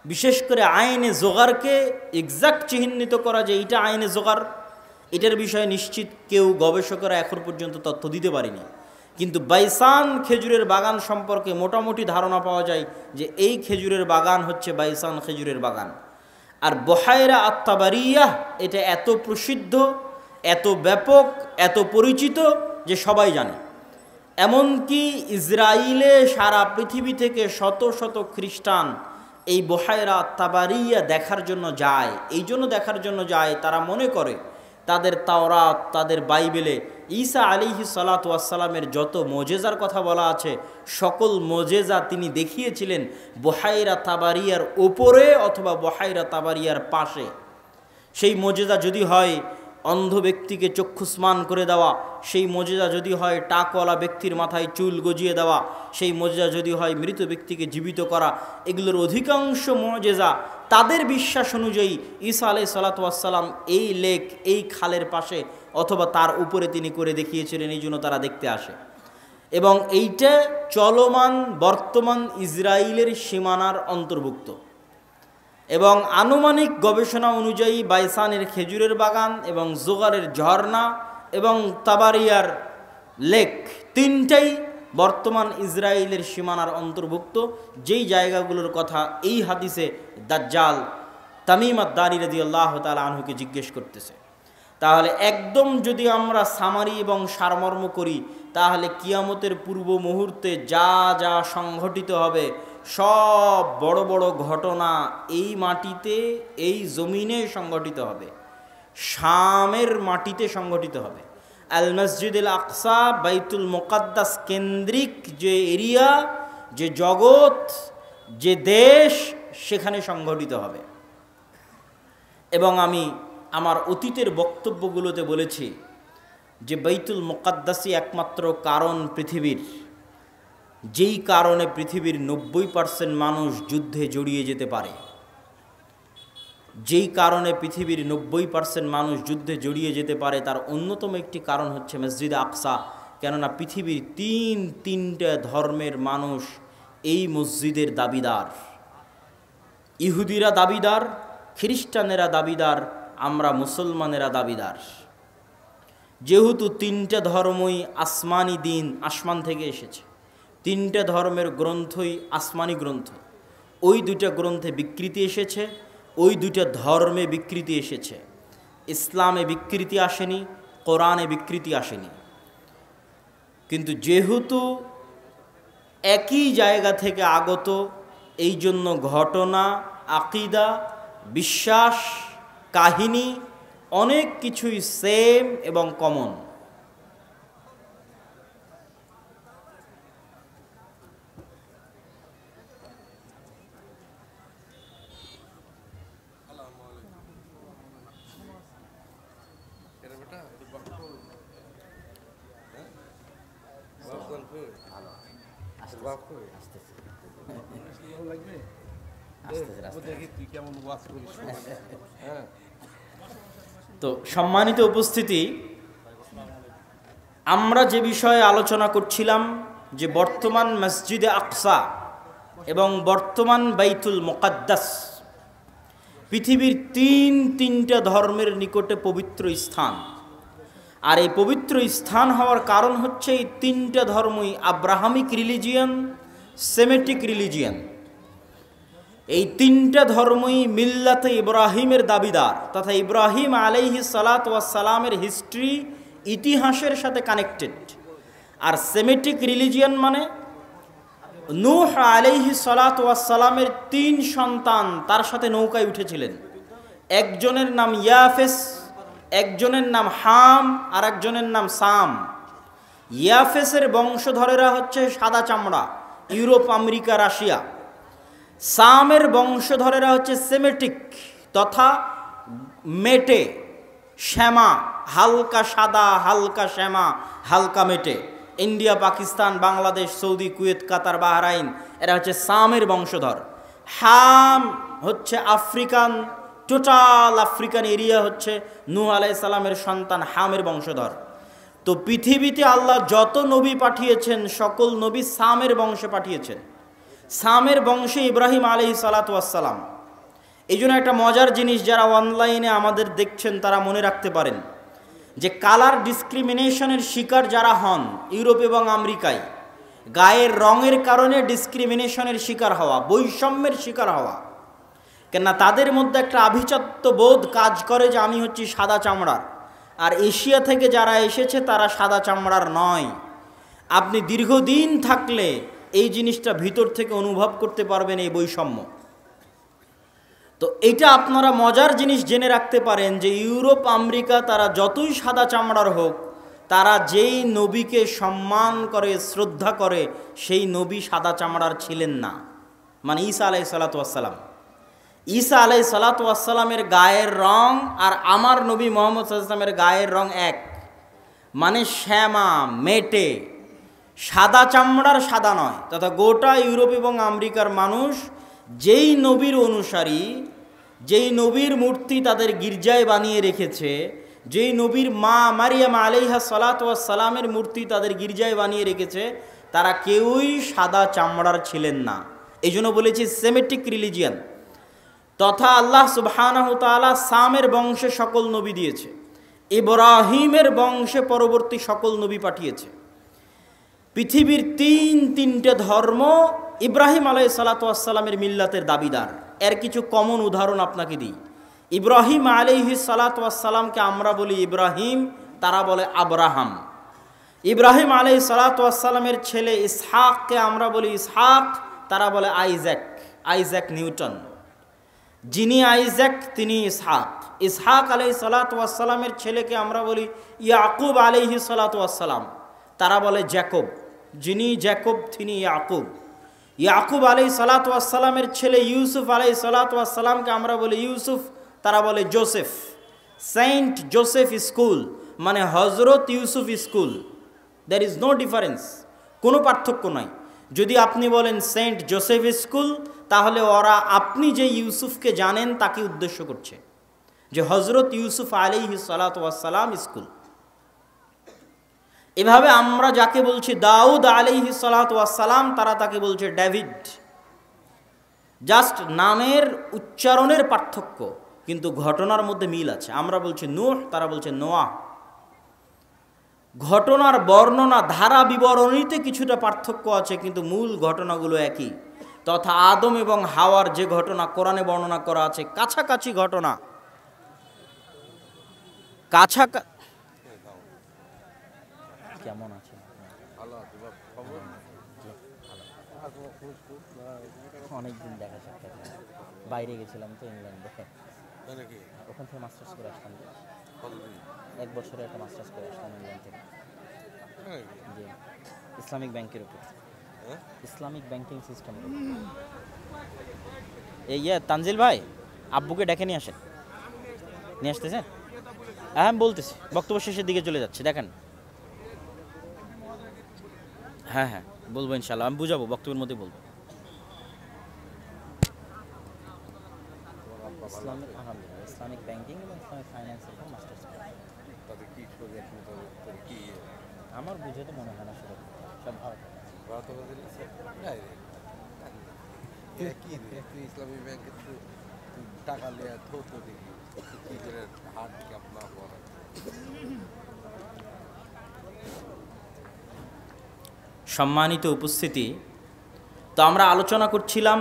বিশেষ করে আইনে যোগারকে এক্সাক্ট চিহ্নিত করা যে এইটা আইনে যোগার, এটার বিষয়ে নিশ্চিত কেউ গবেষকরা এখন পর্যন্ত তথ্য দিতে পারেনি। কিন্তু বাইসান খেজুরের বাগান সম্পর্কে মোটামুটি ধারণা পাওয়া যায় যে এই খেজুরের বাগান হচ্ছে বাইসান খেজুরের বাগান। আর বুহায়রা আত-তাবারিয়াহ এটা এত প্রসিদ্ধ, এত ব্যাপক, এত পরিচিত যে সবাই জানে। এমনকি ইসরায়েলে সারা পৃথিবী থেকে শত শত খ্রিস্টান এই বুহায়রা তাবারিয়া দেখার জন্য যায়। এই জন্য দেখার জন্য যায়, তারা মনে করে তাদের তাওরাত, তাদের বাইবেলে ঈসা আলাইহিস সালাতু ওয়াস সালামের যত মোজেজার কথা বলা আছে, সকল মোজেজা তিনি দেখিয়েছিলেন বুহায়রা তাবারিয়ার ওপরে অথবা বুহায়রা তাবারিয়ার পাশে। সেই মোজেজা যদি হয় অন্ধ ব্যক্তিকে চক্ষুস্মান করে দেওয়া, সেই মোজেজা যদি হয় টাকওয়ালা ব্যক্তির মাথায় চুল গজিয়ে দেওয়া, সেই মোজেজা যদি হয় মৃত ব্যক্তিকে জীবিত করা, এগুলোর অধিকাংশ মোজেজা তাদের বিশ্বাস অনুযায়ী ঈসা আলাইহিস সালাতু ওয়াস সালাম এই লেক, এই খালের পাশে অথবা তার উপরে তিনি করে দেখিয়েছিলেন, এই জন্য তারা দেখতে আসে। এবং এইটা চলমান বর্তমান ইসরায়েলের সীমানার অন্তর্ভুক্ত। এবং আনুমানিক গবেষণা অনুযায়ী বাইসানের খেজুরের বাগান এবং জোগারের ঝর্ণা এবং তাবারিয়ার লেক তিনটাই বর্তমান ইসরায়েলের সীমানার অন্তর্ভুক্ত, যেই জায়গাগুলোর কথা এই হাদিসে দাজ্জাল তামিম আদ-দারি রাদিয়াল্লাহু তাআলা আনহুকে জিজ্ঞেস করতেছে। তাহলে একদম যদি আমরা সামারি এবং সারমর্ম করি, তাহলে কিয়ামতের পূর্ব মুহূর্তে যা যা সংঘটিত হবে সব বড় বড় ঘটনা এই মাটিতে, এই জমিনে সংঘটিত হবে, শামের মাটিতে সংঘটিত হবে। আল মসজিদ আল আকসা, বাইতুল মুকাদ্দাস কেন্দ্রিক যে এরিয়া, যে জগৎ, যে দেশ, সেখানে সংঘটিত হবে। এবং আমি আমার অতীতের বক্তব্যগুলোতে বলেছি যে বাইতুল মুকাদ্দাসই একমাত্র কারণ পৃথিবীর, যেই কারণে পৃথিবীর 90% মানুষ যুদ্ধে জড়িয়ে যেতে পারে। যেই কারণে পৃথিবীর 90% মানুষ যুদ্ধে জড়িয়ে যেতে পারে তার অন্যতম একটি কারণ হচ্ছে মসজিদ আকসা। কেননা পৃথিবীর তিনটা ধর্মের মানুষ এই মসজিদের দাবিদার। ইহুদিরা দাবিদার, খ্রিস্টানেরা দাবিদার, আমরা মুসলমানেরা দাবিদার। যেহেতু তিনটা ধর্মই আসমানি দিন, আসমান থেকে এসেছে, তিনটা ধর্মের গ্রন্থই আসমানি গ্রন্থ, ওই দুইটা গ্রন্থে বিকৃতি এসেছে, ওই দুইটা ধর্মে বিকৃতি এসেছে। ইসলামে বিকৃতি আসেনি, কোরআনে বিকৃতি আসেনি। কিন্তু যেহেতু একই জায়গা থেকে আগত, এই জন্য ঘটনা, আকিদা, বিশ্বাস, কাহিনী অনেক কিছুই সেম এবং কমন। তো সম্মানিত উপস্থিতি, আমরা যে বিষয়ে আলোচনা করছিলাম যে বর্তমান মসজিদে আকসা এবং বর্তমান বাইতুল মুকাদ্দাস পৃথিবীর তিনটা ধর্মের নিকটে পবিত্র স্থান। আর এই পবিত্র স্থান হওয়ার কারণ হচ্ছে এই তিনটা ধর্মই আব্রাহামিক রিলিজিয়ান, সেমেটিক রিলিজিয়ান। এই তিনটা ধর্মই মিল্লাতে ইব্রাহিমের দাবিদার, তথা ইব্রাহিম আলাইহিস সালাতু ওয়াস সালামের হিস্ট্রি, ইতিহাসের সাথে কানেক্টেড। আর সেমেটিক রিলিজিয়ান মানে নূহ আলাইহিস সালাতু ওয়াস সালামের 3 সন্তান তার সাথে নৌকায় উঠেছিলেন। একজনের নাম ইয়াফেস, একজনের নাম হাম, আর একজনের নাম সাম। ইয়াফেসের বংশধরেরা হচ্ছে সাদা চামড়া, ইউরোপ, আমেরিকা, রাশিয়া। সামের বংশধরেরা হচ্ছে সেমেটিক তথা মেটে, শ্যামা, হালকা সাদা, হালকা শ্যামা, হালকা মেটে। India, Pakistan, Bangladesh, Saudi, Kuwait, Qatar, Bahrain, এরা হচ্ছে সামের বংশধর। হাম হচ্ছে আফ্রিকান, টোটাল আফ্রিকান এরিয়া হচ্ছে নূহ আলাইহিস সালামের সন্তান হামের বংশধর। তো পৃথিবীতে আল্লাহ যত নবী পাঠিয়েছেন সকল নবী সামের বংশে পাঠিয়েছেন। সামের বংশে ইব্রাহিম আলাইহিস সালাতু ওয়াস সালাম। এই জন্য একটা মজার জিনিস, যারা অনলাইনে আমাদের দেখছেন তারা মনে রাখতে পারেন যে কালার ডিসক্রিমিনেশনের শিকার যারা হন ইউরোপ এবং আমেরিকায়, গায়ের রঙের কারণে ডিসক্রিমিনেশনের শিকার হওয়া, বৈষম্যের শিকার হওয়া, কেননা তাদের মধ্যে একটা আভিজাত্য বোধ কাজ করে যে আমি হচ্ছি সাদা চামড়ার, আর এশিয়া থেকে যারা এসেছে তারা সাদা চামড়ার নয়। আপনি দীর্ঘদিন থাকলে এই জিনিসটা ভিতর থেকে অনুভব করতে পারবেন, এই বৈষম্য। তো এটা আপনারা মজার জিনিস জেনে রাখতে পারেন যে ইউরোপ আমেরিকা তারা যতই সাদা চামড়ার হোক, তারা যেই নবীকে সম্মান করে শ্রদ্ধা করে সেই নবী সাদা চামড়ার ছিলেন না। মানে ঈসা আলাইহিস সালাতু ওয়াস সালাম, ঈসা আলাইহিস সালাতু ওয়াস সালামের গায়ের রং আর আমার নবী মুহাম্মদ সাল্লাল্লাহু আলাইহি ওয়াসাল্লামের গায়ের রং এক। মানে শ্যামা মেটে সাদা চামড়ার সাদা নয়। তথা গোটা ইউরোপ এবং আমেরিকার মানুষ যেই নবীর অনুসারী, যেই নবীর মূর্তি তাদের গির্জায় বানিয়ে রেখেছে, যেই নবীর মা মারিয়াম আলাইহা সালাতু ওয়াস সালামের মূর্তি তাদের গির্জায় বানিয়ে রেখেছে, তারা কেউই সাদা চামড়ার ছিলেন না। এই জন্য বলেছি সেমেটিক রিলিজিয়ান। তথা আল্লাহ সুবহানাহু তাআলা সামের বংশে সকল নবী দিয়েছে, ইব্রাহিমের বংশে পরবর্তী সকল নবী পাঠিয়েছে। পৃথিবীর তিনটে ধর্ম ইব্রাহিম আলাইহিস সালাতু ওয়াস সালামের মিল্লাতের দাবিদার। এর কিছু কমন উদাহরণ আপনাকে দিই। ইব্রাহিম আলাইহিস সালাতু ওয়াস সালামকে আমরা বলি ইব্রাহিম, তারা বলে আব্রাহাম। ইব্রাহিম আলাইহিস সালাতু ওয়াস সালামের ছেলে ইসহাককে আমরা বলি ইসহাক, তারা বলে আইজ্যাক, আইজ্যাক নিউটন। যিনি আইজ্যাক তিনি ইসহাক। ইসহাক আলাইহিস সালাতু ওয়াস সালামের ছেলেকে আমরা বলি ইয়াকুব আলাইহিস সালাতু ওয়াস সালাম, তারা বলে জ্যাকব। যিনি জ্যাকব তিনি ইয়াকুব। ইয়াকুব আলাইহিস সালাতু ওয়াস সালামের ছেলে ইউসুফ আলাইহিস সালাতু ওয়াস সালামকে আমরা বলি ইউসুফ, তারা বলে জোসেফ। সেন্ট জোসেফ স্কুল মানে হজরত Yusuf school. There is no difference, কোনো পার্থক্য নাই। যদি আপনি বলেন সেন্ট জোসেফ স্কুল, তাহলে ওরা আপনি যে ইউসুফকে জানেন তাকে উদ্দেশ্য করছে, যে হজরত ইউসুফ আলাইহিস সালাতু ওয়াস সালাম স্কুল। এভাবে আমরা যাকে বলছি দাউদ আলাইহিস সালাতু ওয়াস সালাম, তারা তাকে বলছে ডেভিড। জাস্ট নামের উচ্চারণের পার্থক্য, কিন্তু ঘটনার মধ্যে মিল আছে। আমরা বলছি নূহ, তারা বলছে নোয়াহ। ঘটনার বর্ণনা ধারা বিবরণীতে কিছুটা পার্থক্য আছে, কিন্তু মূল ঘটনাগুলো একই। তথা আদম এবং হাওয়ার যে ঘটনা কোরআনে বর্ণনা করা আছে, কাছাকাছি ঘটনা। কেমন আছে? অনেকদিন দেখা সাক্ষাৎ, বাইরে গেছিলাম তো ইংল্যান্ডে, ওখান থেকে মাস্টার্স করে আসলাম। 1 বছরে একটা মাস্টার্স করে আসলাম ইংল্যান্ড থেকে। জি, ইসলামিক ব্যাংকের উপর, ইসলামিক ব্যাংকিং সিস্টেম। এই তানজিল ভাই, আব্বুকে ডেকে নিয়ে আসেন। নিয়ে আসতেছেন? হ্যাঁ, আমি বলতেছি, বক্তব্য শেষের দিকে চলে যাচ্ছে, দেখেন। হ্যাঁ হ্যাঁ বলবো ইনশাল্লাহ, আমি বুঝাবো, বক্তব্যের মধ্যে বলবো। ইসলামিক, আলহামদুলিল্লাহ, ইসলামিক ব্যাংকিং এবং ইসলামিক ফাইন্যান্সের উপর মাস্টার্স। আমার বুঝে তো মনে হয় না সেটা সব ভালো। ইসলামী ব্যাংকে টাকা নেওয়া থৌতো দেখি হাট কাপনা পড়া। সম্মানিত উপস্থিতি, তো আমরা আলোচনা করছিলাম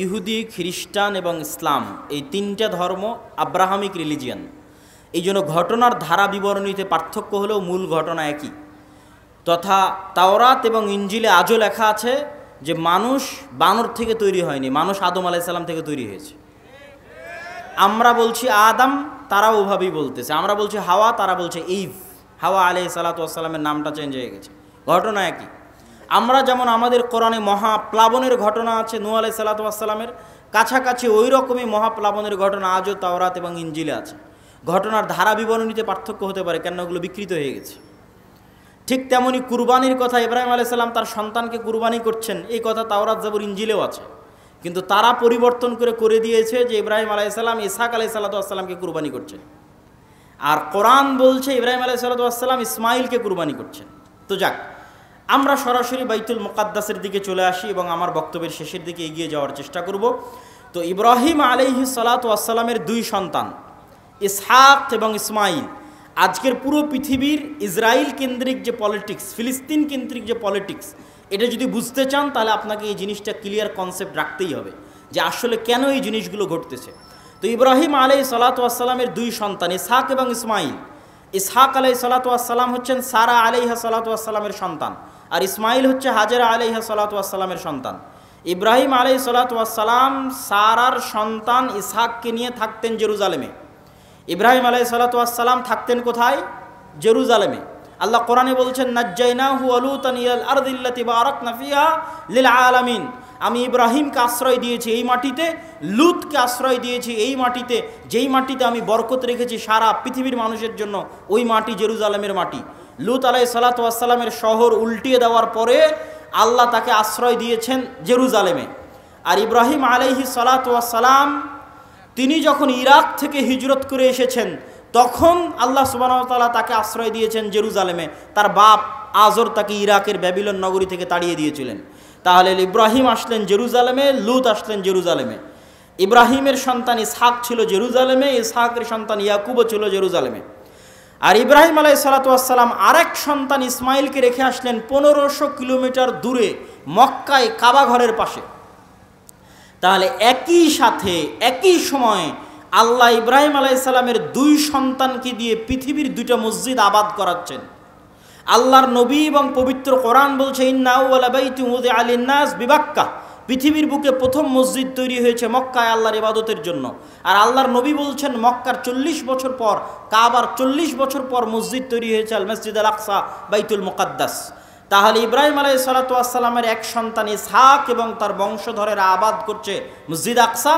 ইহুদি, খ্রিস্টান এবং ইসলাম, এই তিনটা ধর্ম আব্রাহামিক রিলিজিয়ান। এই জন্য ঘটনার ধারা বিবরণীতে পার্থক্য হলেও মূল ঘটনা একই। তথা তাওরাত এবং ইঞ্জিলে আজও লেখা আছে যে মানুষ বানর থেকে তৈরি হয়নি, মানুষ আদম আলাইহিস সালাম থেকে তৈরি হয়েছে। আমরা বলছি আদম, তারা ওভাবেই বলতেছে। আমরা বলছি হাওয়া, তারা বলছে ইভ। হাওয়া আলাইহিস সালাতু ওয়াস সালামের নামটা চেঞ্জ হয়ে গেছে, ঘটনা একই। আমরা যেমন আমাদের কোরআনে মহাপ্লাবনের ঘটনা আছে নূহ আলাইহিস সালাতু ওয়াস সালামের, কাছাকাছি ওই রকমই মহাপ্লাবনের ঘটনা আজও তাওরাত এবং ইঞ্জিলে আছে। ঘটনার ধারা বিবরণীতে পার্থক্য হতে পারে, কেন ওগুলো বিকৃত হয়ে গেছে। ঠিক তেমনি কুরবানির কথা, ইব্রাহিম আলাইহিস সালাম তার সন্তানকে কুরবানি করছেন, এই কথা তাওরাত জাবুর ইঞ্জিলেও আছে। কিন্তু তারা পরিবর্তন করে দিয়েছে যে ইব্রাহিম আলাইহিস সালাম ইসহাক আলাইহিস সালাতু ওয়াস সালামকে কুরবানি করছেন, আর কোরআন বলছে ইব্রাহিম আলাইহিস সালাতু ওয়াস সালাম ইসমাইলকে কুরবানি করছেন। তো যাক, আমরা সরাসরি বাইতুল মুকাদ্দাসের দিকে চলে আসি এবং আমার বক্তব্যের শেষের দিকে এগিয়ে যাওয়ার চেষ্টা করব। তো ইব্রাহিম আলাইহিস সালাতু ওয়াস সালামের 2 সন্তান ইসহাক এবং ইসমাইল। আজকের পুরো পৃথিবীর ইসরায়েল কেন্দ্রিক যে পলিটিক্স, ফিলিস্তিন কেন্দ্রিক যে পলিটিক্স, এটা যদি বুঝতে চান তাহলে আপনাকে এই জিনিসটা ক্লিয়ার কনসেপ্ট রাখতেই হবে যে আসলে কেন এই জিনিসগুলো ঘটতেছে। তো ইব্রাহিম আলাইহিস সালাতু ওয়াস সালামের 2 সন্তান ইসহাক এবং ইসমাইল। ইসহাক আলাইহিস সালাতু ওয়াস সালাম হচ্ছেন সারা আলাইহিস সালাতু ওয়াস সালামের সন্তান, আর ইসমাইল হচ্ছে হাজেরা আলাইহিস সালাতু ওয়াস সালামের সন্তান। ইব্রাহিম আলাইহিস সালাতু ওয়াস সালাম সারার সন্তান ইসহাককে নিয়ে থাকতেন জেরুজালেমে। ইব্রাহিম আলাইহিস সালাতু ওয়াস সালাম থাকতেন কোথায়? জেরুজালেমে। আল্লাহ কোরআনে বলছেন, নাজ্জাইনাহু ওয়া লূতান ইলাল আরদিল্লাতী বারাকনা ফিহা লিল আলামিন। আমি ইব্রাহিমকে আশ্রয় দিয়েছি এই মাটিতে, লূতকে আশ্রয় দিয়েছি এই মাটিতে, যেই মাটিতে আমি বরকত রেখেছি সারা পৃথিবীর মানুষের জন্য, ওই মাটি জেরুজালেমের মাটি। লূত আলাইহিস সালাতু ওয়াস সালামের শহর উল্টিয়ে দেওয়ার পরে আল্লাহ তাকে আশ্রয় দিয়েছেন জেরুজালেমে। আর ইব্রাহিম আলাইহিস সালাতু ওয়াস সালাম তিনি যখন ইরাক থেকে হিজরত করে এসেছেন, তখন আল্লাহ সুবহানাহু ওয়া তাআলা তাকে আশ্রয় দিয়েছেন জেরুজালেমে। তার বাপ আজর তাকে ইরাকের ব্যাবিলন নগরী থেকে তাড়িয়ে দিয়েছিলেন। তাহলে ইব্রাহিম আসলেন জেরুজালেমে, লূত আসলেন জেরুজালেমে। ইব্রাহিমের সন্তান ইসহাক ছিল জেরুজালেমে, ইসহাকের সন্তান ইয়াকুবও ছিল জেরুজালেমে। আর ইব্রাহিম আলাইহিস সালাতু ওয়াস সালাম আরেক সন্তান ইসমাইলকে রেখে আসলেন 1500 কিলোমিটার দূরে মক্কায় কাবা ঘরের পাশে। তাহলে একই সাথে একই সময়ে আল্লাহ ইব্রাহিম আলাইহিস সালামের দুই সন্তানকে দিয়ে পৃথিবীর দুইটা মসজিদ আবাদ করাচ্ছেন। আল্লাহর নবী এবং পবিত্র কোরআন বলছে, ইন্না আউওয়ালা বাইতিন উযিআ লিন-নাস বিবাক্কা, পৃথিবীর বুকে প্রথম মসজিদ তৈরি হয়েছে মক্কায় আল্লাহর ইবাদতের জন্য। আর আল্লাহর নবী বলছেন মক্কার 40 বছর পর, কাবার 40 বছর পর মসজিদ তৈরি হয়েছে আল মসজিদ আল আকসা, বাইতুল মুকাদ্দাস। তাহলে ইব্রাহিম আলাইহিস সালাতু ওয়াস সালামের এক সন্তান ইসহাক এবং তার বংশধরেরা আবাদ করছে মসজিদ আকসা,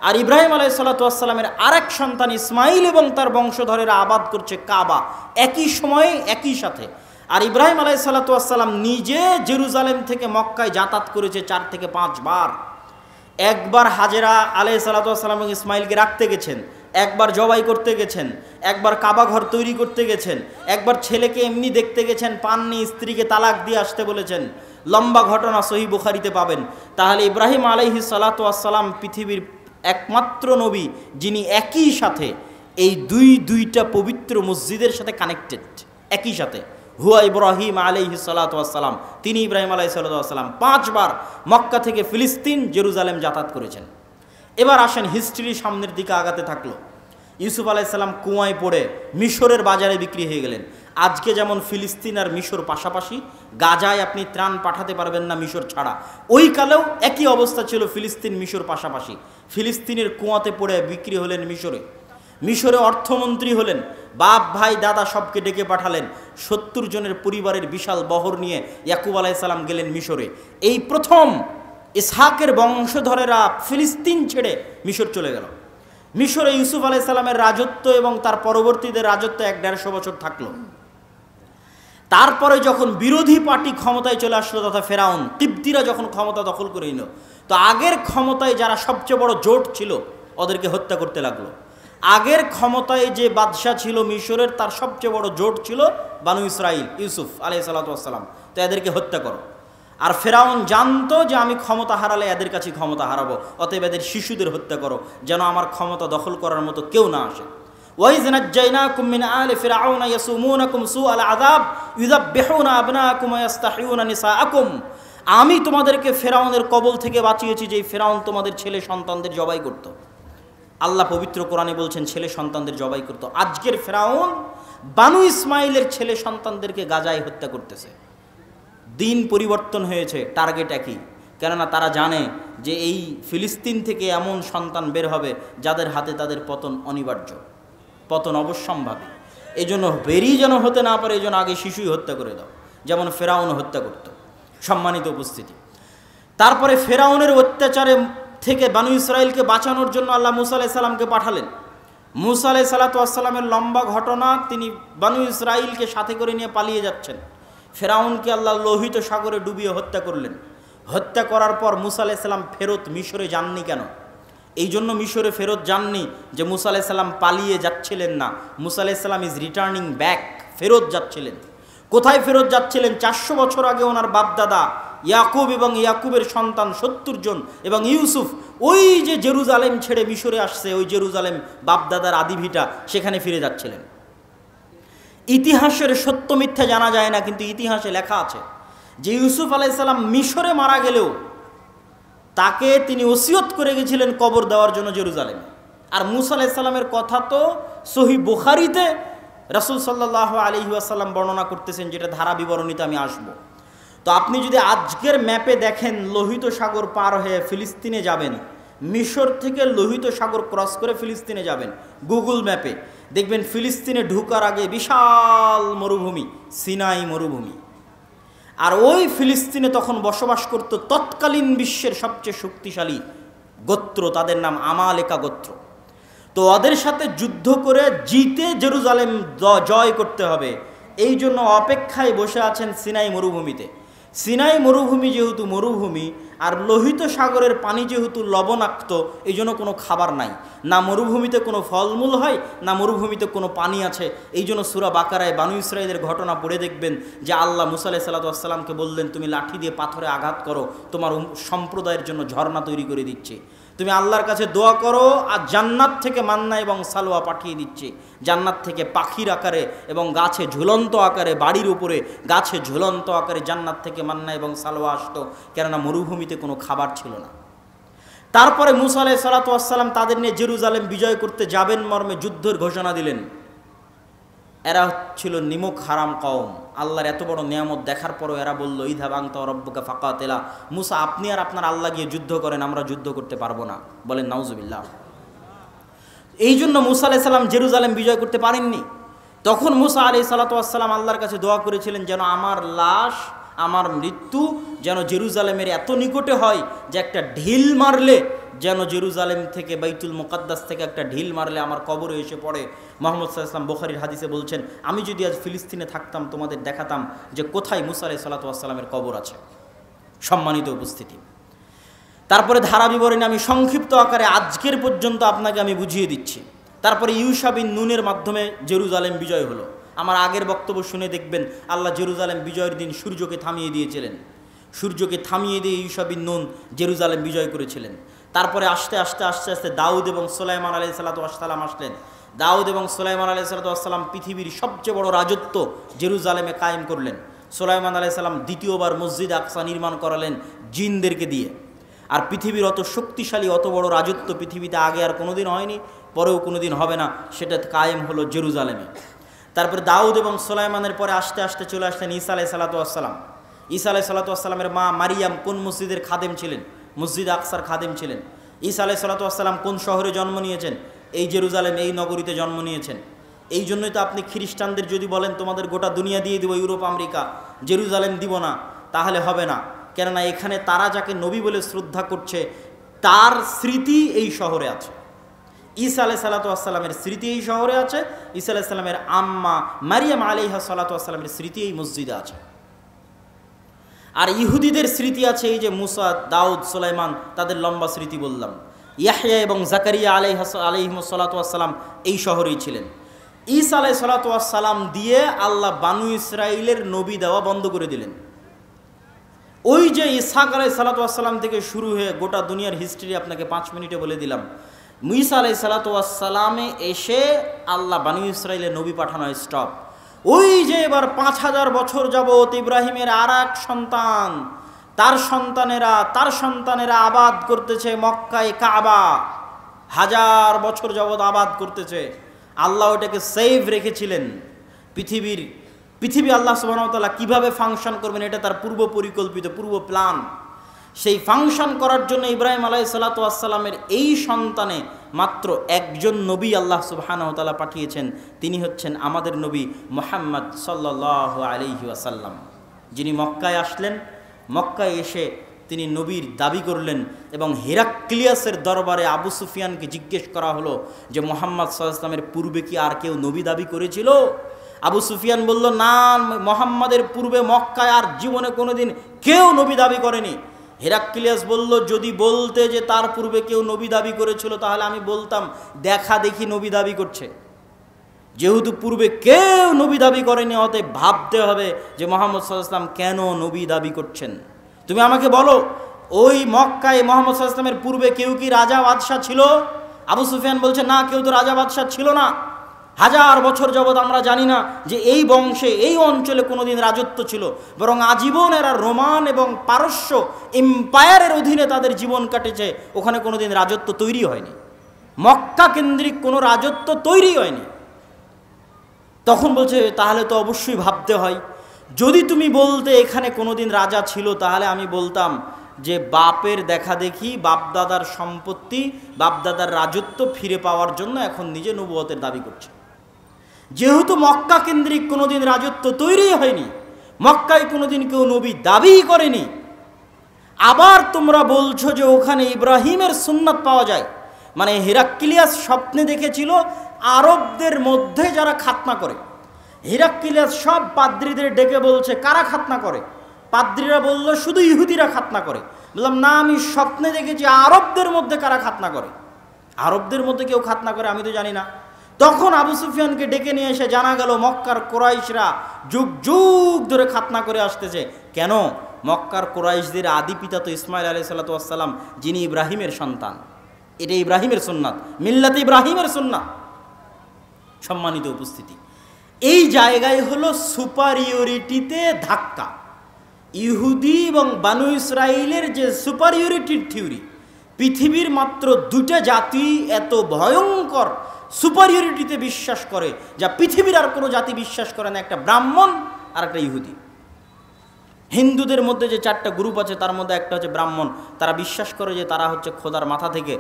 আর ইব্রাহিম আলাইহিস সালাতু ওয়াস সালামের আরেক সন্তান ইসমাইল এবং তার বংশধরেরা আবাদ করছে কাবা, একই সময়ে একই সাথে। আর ইব্রাহিম আলাইহিস সালাতু ওয়াস সালাম নিজে জেরুজালেম থেকে মক্কায় যাতায়াত করেছে 4 থেকে 5 বার। একবার হাজেরা আলাইহিস সালাতু ওয়াস সালাম এবং ইসমাইলকে রাখতে গেছেন, একবার জবাই করতে গেছেন, একবার কাবা ঘর তৈরি করতে গেছেন, একবার ছেলেকে এমনি দেখতে গেছেন, পাননি, স্ত্রীকে তালাক দিয়ে আসতে বলেছেন। লম্বা ঘটনা সহিহ বুখারীতে পাবেন। তাহলে ইব্রাহিম আলাইহিস সালাতু ওয়াস সালাম পৃথিবীর একমাত্র নবী যিনি একই সাথে এই দুইটা পবিত্র মসজিদের সাথে কানেক্টেড, একই সাথে। হুয়া ইব্রাহিম আলাইহিস সালাতু ওয়াস সালাম, তিনি ইব্রাহিম আলাইহিস সালাতু ওয়াস সালাম 5 বার মক্কা থেকে ফিলিস্তিন জেরুজালেম যাতায়াত করেছেন। এবার আসেন হিস্ট্রি সামনের দিকে আগাতে থাকলো। ইউসুফ আলাইহিস সালাম কুয়ায় পড়ে মিশরের বাজারে বিক্রি হয়ে গেলেন। আজকে যেমন ফিলিস্তিন আর মিশর পাশাপাশি, গাজায় আপনি ত্রাণ পাঠাতে পারবেন না মিশর ছাড়া, ওই কালেও একই অবস্থা ছিল, ফিলিস্তিন মিশর পাশাপাশি। ফিলিস্তিনের কুয়াতে পড়ে বিক্রি হলেন মিশরে অর্থমন্ত্রী হলেন, বাপ ভাই দাদা সবকে ডেকে পাঠালেন। 70 জনের পরিবারের বিশাল বহর নিয়ে ইয়াকুব আলাইহিস সালাম গেলেন মিশরে। এই প্রথম ইসহাকের বংশধরেরা ফিলিস্তিন ছেড়ে মিশর চলে গেল। মিশরে ইউসুফ আলাইহিস সালামের রাজত্ব এবং তার পরবর্তীদের রাজত্ব 1-150 বছর থাকলো। তারপরে যখন বিরোধী পার্টি ক্ষমতায় চলে আসলো, তথা ফেরাউন কিবতীরা যখন ক্ষমতা দখল করে নিল, তো আগের ক্ষমতায় যারা সবচেয়ে বড় জোট ছিল ওদেরকে হত্যা করতে লাগলো। আগের ক্ষমতায় যে বাদশাহ ছিল মিশরের, তার সবচেয়ে বড় জোট ছিল বানু ইসরাইল, ইউসুফ আলাইহিস সালাতু ওয়াস সালাম, তো এদেরকে হত্যা করো। আর ফেরাউন জানতো যে আমি ক্ষমতা হারালে এদের কাছে ক্ষমতা হারাবো, অতএব এদের শিশুদের হত্যা করো, যেন আমার ক্ষমতা দখল করার মতো কেউ না আসে। ওয়াইজ নাজ্জাইনাকুম মিন আলি ফিরআউনা ইয়াসুমুনাকুম সুআল আযাব ইউযাববিহুনা আবনাকুম ওয়া ইস্তাহিয়ুনা নিসাআকুম, আমি তোমাদেরকে ফেরাউনের কবল থেকে বাঁচিয়েছি, যে ফেরাউন তোমাদের ছেলে সন্তানদের জবাই করত। আল্লাহ পবিত্র কোরআনে বলছেন ছেলে সন্তানদের জবাই করত। আজকের ফেরাউন বানু ইসমাইলের ছেলে সন্তানদেরকে গাজায় হত্যা করতেছে। দিন পরিবর্তন হয়েছে, টার্গেট একই। কেননা তারা জানে যে এই ফিলিস্তিন থেকে এমন সন্তান বের হবে যাদের হাতে তাদের পতন অনিবার্য, পতন অবশ্যম্ভাবী। এই জন্য বেরিয়ে যেন হতে না পারে, এই জন্য আগে শিশুই হত্যা করে দাও, যেমন ফেরাউন হত্যা করত। সম্মানিত উপস্থিতি, তারপরে ফেরাউনের অত্যাচারে থেকে বানু ইসরাইলকে বাঁচানোর জন্য আল্লাহ মুসা আলাইহিস সালামকে পাঠালেন। মুসা আলাইহিস সালাতু ওয়াস সালামের লম্বা ঘটনা, তিনি বানু ইসরাইলকে সাথে করে নিয়ে পালিয়ে যাচ্ছেন। ফেরাউনকে আল্লাহ লোহিত সাগরে ডুবিয়ে হত্যা করলেন। হত্যা করার পর মুসা আলাইহিস সালাম ফেরত মিশরে যাননি কেন? এই জন্য মিশরে ফেরত যাননি যে মুসা আলাইহিস সালাম পালিয়ে যাচ্ছিলেন না, মুসা আলাইহিস সালাম ইজ রিটার্নিং ব্যাক, ফেরত যাচ্ছিলেন। কোথায় ফেরত যাচ্ছিলেন? 400 বছর আগে ওনার বাপদাদা ইয়াকুব এবং ইয়াকুবের সন্তান 70 জন এবং ইউসুফ ওই যে জেরুজালেম ছেড়ে মিশরে আসছে, ওই জেরুজালেম বাপদাদার আদিভিটা, সেখানে ফিরে যাচ্ছিলেন। ইতিহাসের সত্য মিথ্যা জানা যায় না, কিন্তু ইতিহাসে লেখা আছে যে ইউসুফ আলাইহিস সালাম মিশরে মারা গেলেও তাকে তিনি ওসিয়ত করে গেছিলেন কবর দেওয়ার জন্য জেরুজালেমে। আর মুসা আলাইহিস সালামের কথা তো সহিহ বুখারীতে রাসূল সাল্লাল্লাহু আলাইহি ওয়াসাল্লাম বর্ণনা করতেছেন, যেটা ধারা বিবরণীতে আমি আসব। তো আপনি যদি আজকের ম্যাপে দেখেন, লোহিত সাগর পার হয়ে ফিলিস্তিনে যাবেন, মিশর থেকে লোহিত সাগর ক্রস করে ফিলিস্তিনে যাবেন, গুগল ম্যাপে দেখবেন ফিলিস্তিনে ঢুকার আগে বিশাল মরুভূমি, সিনাই মরুভূমি। আর ওই ফিলিস্তিনে তখন বসবাস করত তৎকালীন বিশ্বের সবচেয়ে শক্তিশালী গোত্র, তাদের নাম আমালেকা গোত্র। তো ওদের সাথে যুদ্ধ করে জিতে জেরুজালেম জয় করতে হবে, এই জন্য অপেক্ষায় বসে আছেন সিনাই মরুভূমিতে। সিনাই মরুভূমি যেহেতু মরুভূমি, আর লোহিত সাগরের পানি যেহেতু লবণাক্ত, এই জন্য কোনো খাবার নাই, না মরুভূমিতে কোনো ফলমূল হয়, না মরুভূমিতে কোনো পানি আছে। এই জন্য সূরা বাকারায় বানু ইসরাঈলের ঘটনা পড়ে দেখবেন যে আল্লাহ মুসা আলাইহিস সালাতু বললেন, তুমি লাঠি দিয়ে পাথরে আঘাত করো, তোমার সম্প্রদায়ের জন্য ঝর্ণা তৈরি করে দিচ্ছে। তুমি আল্লাহর কাছে দোয়া করো, আর জান্নাত থেকে মান্না এবং সালোয়া পাঠিয়ে দিচ্ছে, জান্নাত থেকে পাখির আকারে এবং গাছে ঝুলন্ত আকারে, বাড়ির উপরে গাছে ঝুলন্ত আকারে জান্নাত থেকে মান্না এবং সালোয়া আসতো, কেননা মরুভূমিতে কোনো খাবার ছিল না। তারপরে মুসা আলাইহিস সালাতু ওয়াসসালাম তাদের নিয়ে জেরুজালেম বিজয় করতে যাবেন মর্মে যুদ্ধের ঘোষণা দিলেন। এরা ছিল নিমক হারাম কওম। আল্লাহর এত বড় নিয়ামত দেখার পরও এরা বলল, ইযহাব আনতা ওয়া রাব্বুকা ফাকাতিলা, মুসা আপনি আর আপনার আল্লাহ গিয়ে যুদ্ধ করেন, আমরা যুদ্ধ করতে পারবো না। বলেন নাউজুবিল্লাহ। এই জন্য মুসা আলাইহিস সালাম জেরুজালেম বিজয় করতে পারেননি। তখন মুসা আলাইহিস সালাতু ওয়াসসালাম আল্লাহর কাছে দোয়া করেছিলেন, যেন আমার লাশ, আমার মৃত্যু যেন জেরুজালেমের এত নিকটে হয় যে একটা ঢিল মারলে, যেন জেরুজালেম থেকে বাইতুল মুকাদ্দাস থেকে একটা ঢিল মারলে আমার কবরে এসে পড়ে। মুহাম্মদ সাল্লাল্লাহু আলাইহি ওয়াসাল্লাম বুখারীর হাদিসে বলছেন, আমি যদি আজ ফিলিস্তিনে থাকতাম তোমাদের দেখাতাম যে কোথায় মুসা আলাইহিস সালাতু ওয়াসসালামের কবর আছে। সম্মানিত উপস্থিতি, তারপরে ধারা বিবরণী আমি সংক্ষিপ্ত আকারে আজকের পর্যন্ত আপনাকে আমি বুঝিয়ে দিচ্ছি। তারপরে ইউশা বিন নুনের মাধ্যমে জেরুজালেম বিজয় হলো। আমার আগের বক্তব্য শুনে দেখবেন আল্লাহ জেরুজালেম বিজয়ের দিন সূর্যকে থামিয়ে দিয়েছিলেন। সূর্যকে থামিয়ে দিয়ে ইউশা বিন নুন জেরুজালেম বিজয় করেছিলেন। তারপরে আস্তে আস্তে আস্তে আস্তে দাউদ এবং সুলাইমান আলাইহিস সালাতু ওয়াসসালাম আসলেন। দাউদ এবং সুলাইমান আলাইহিস সালাতু ওয়াসসালাম পৃথিবীর সবচেয়ে বড় রাজত্ব জেরুজালেমে কায়েম করলেন। সুলাইমান আলাইহিস সালাম দ্বিতীয়বার মসজিদ আকসা নির্মাণ করালেন জিনদেরকে দিয়ে। আর পৃথিবীর অত শক্তিশালী, অত বড় রাজত্ব পৃথিবীতে আগে আর কোনোদিন হয়নি, পরেও কোনোদিন হবে না, সেটা কায়েম হলো জেরুজালেমে। তারপরে দাউদ এবং সুলাইমানের পরে আস্তে আস্তে চলে আসলেন ঈসা আলাইহিস সালাতু ওয়াসসালাম। ঈসা আলাইহিস সালাতু ওয়াসসালামের মা মারিয়াম কোন মসজিদের খাদেম ছিলেন? মসজিদ আকসার খাদেম ছিলেন। ঈসা আলাইহিস সালাতু ওয়াসসালাম কোন শহরে জন্ম নিয়েছেন? এই জেরুজালেম, এই নগরীতে জন্ম নিয়েছেন। এই জন্যই তো আপনি খ্রিস্টানদের যদি বলেন তোমাদের গোটা দুনিয়া দিয়ে দিব, ইউরোপ আমেরিকা, জেরুজালেম দিব না, তাহলে হবে না। কেননা এখানে তারা যাকে নবী বলে শ্রদ্ধা করছে তার স্মৃতি এই শহরে আছে। ঈসা আলাইহিস সালাতু ওয়াসসালামের স্মৃতি এই শহরে আছে। ঈসা আলাইহিস সালামের আম্মা মারিয়াম আলাইহা সালাতু ওয়াসসালামের স্মৃতি এই মসজিদে আছে। আর ইহুদিদের স্মৃতি আছে এই যে মুসা, দাউদ, সুলাইমান, তাদের লম্বা স্মৃতি বললাম। ইয়াহইয়া এবং জাকারিয়া আলাইহিমুস সালাতু ওয়াসসালাম এই শহরেই ছিলেন। ঈসা আলাইহিস সালাতু ওয়াসসালাম দিয়ে আল্লাহ বানু ইসরাইলের নবী দেওয়া বন্ধ করে দিলেন। ওই যে ইসহাক আলাইহিস সালাতু ওয়াসসালাম থেকে শুরু হয়ে গোটা দুনিয়ার হিস্ট্রি আপনাকে 5 মিনিটে বলে দিলাম। ঈসা আলাইহিস সালাতু ওয়াসসালামে এসে আল্লাহ বানু ইসরাইলের নবী পাঠানো স্টপ। ওই যে এবার 5000 বছর যাবত ইব্রাহিমের আর এক সন্তান, তার সন্তানেরা আবাদ করতেছে মক্কায় কাবা, 1000 বছর যাবত আবাদ করতেছে। আল্লাহ ওটাকে সেভ রেখেছিলেন। পৃথিবী আল্লাহ সুবহানাহু ওয়া তাআলা কীভাবে ফাংশন করবেন এটা তার পূর্ব পরিকল্পিত, পূর্ব প্ল্যান। সেই ফাংশন করার জন্য ইব্রাহিম আলাইহিস সালাতু ওয়াসসালামের এই সন্তানে মাত্র একজন নবী আল্লাহ সুবহানাহু ওয়া তাআলা পাঠিয়েছেন, তিনি হচ্ছেন আমাদের নবী মুহাম্মদ সাল্লাল্লাহু আলাইহি ওয়াসাল্লাম, যিনি মক্কায় আসলেন। মক্কায় এসে তিনি নবীর দাবি করলেন এবং হেরাক্লিয়াসের দরবারে আবু সুফিয়ানকে জিজ্ঞেস করা হলো যে মুহাম্মদ সাল্লাল্লাহু আলাইহি ওয়াসাল্লামের পূর্বে কি আর কেউ নবী দাবি করেছিল? আবু সুফিয়ান বলল, না, মুহাম্মাদের পূর্বে মক্কায় আর জীবনে কোনোদিন কেউ নবী দাবি করেনি। হেরাক্লিয়াস বলল, যদি বলতে যে তার পূর্বে কেউ নবী দাবি করেছিল তাহলে আমি বলতাম দেখা দেখি নবী দাবি করছে। যেহেতু পূর্বে কেউ নবী দাবি করেনি, অতএব ভাবতে হবে যে মুহাম্মদ সাল্লাল্লাহু আলাইহি ওয়াসাল্লাম কেন নবী দাবি করছেন। তুমি আমাকে বলো, ওই মক্কায় মুহাম্মদ সাল্লাল্লাহু আলাইহি ওয়াসাল্লামের পূর্বে কেউ কি রাজা বাদশাহ ছিল? আবু সুফিয়ান বলছে, না, কেউ তো রাজা বাদশাহ ছিল না। 1000 বছর যাবৎ আমরা জানি না যে এই বংশে, এই অঞ্চলে কোনোদিন রাজত্ব ছিল, বরং আজীবন এরা রোমান এবং পারস্য এম্পায়ারের অধীনে তাদের জীবন কাটেছে। ওখানে কোনোদিন রাজত্ব তৈরি হয়নি, মক্কা কেন্দ্রিক কোনো রাজত্ব তৈরি হয়নি। তখন বলছে তাহলে তো অবশ্যই ভাবতে হয়, যদি তুমি বলতে এখানে কোনোদিন রাজা ছিল তাহলে আমি বলতাম যে বাপের দেখা দেখি বাপদাদার সম্পত্তি বাপদাদার রাজত্ব ফিরে পাওয়ার জন্য এখন নিজে নবুয়তের দাবি করছে। যেহেতু মক্কা কেন্দ্রিক কোনোদিন রাজত্ব তৈরি হয়নি, মক্কায় কোনোদিন কেউ নবী দাবিই করেনি, আবার তোমরা বলছো যে ওখানে ইব্রাহিমের সুন্নাত পাওয়া যায়, মানে হিরাক্লিয়াস স্বপ্নে দেখেছিল আরবদের মধ্যে যারা খাতনা করে। হিরাক্লিয়াস সব পাদ্রীদের ডেকে বলছে কারা খাতনা করে? পাদ্রীরা বলল শুধু ইহুদিরা খাতনা করে। বললাম না, আমি স্বপ্নে দেখেছি আরবদের মধ্যে কারা খাতনা করে। আরবদের মধ্যে কেউ খাতনা করে আমি তো জানি না। তখন আবু সুফিয়ানকে ডেকে নিয়ে এসে জানা গেল মক্কার কোরাইশরা যুগ যুগ ধরে খাতনা করে আসতেছে। কেন? মক্কার কোরাইশদের আদি পিতা তো ইসমাইল আলাইহিস সালাতু ওয়াস সালাম, যিনি ইব্রাহিমের সন্তান। এটা ইব্রাহিমের সুন্নাত, মিল্লাতে ইব্রাহিমের সুন্নাত। সম্মানিত উপস্থিতি, এই জায়গায় হলো সুপারিয়রিটিতে ধাক্কা। ইহুদি এবং বানু ইসরাইলের যে সুপারিয়রিটির থিওরি, পৃথিবীর মাত্র দুটা জাতি এত ভয়ঙ্কর সুপারিয়রিটিতে বিশ্বাস করে যা পৃথিবীর আর কোনো জাতি বিশ্বাস করে না, একটা ব্রাহ্মণ আর একটা ইহুদি। হিন্দুদের মধ্যে যে চারটা গ্রুপ আছে তার মধ্যে একটা হচ্ছে ব্রাহ্মণ। তারা বিশ্বাস করে যে তারা হচ্ছে খোদার মাথা থেকে,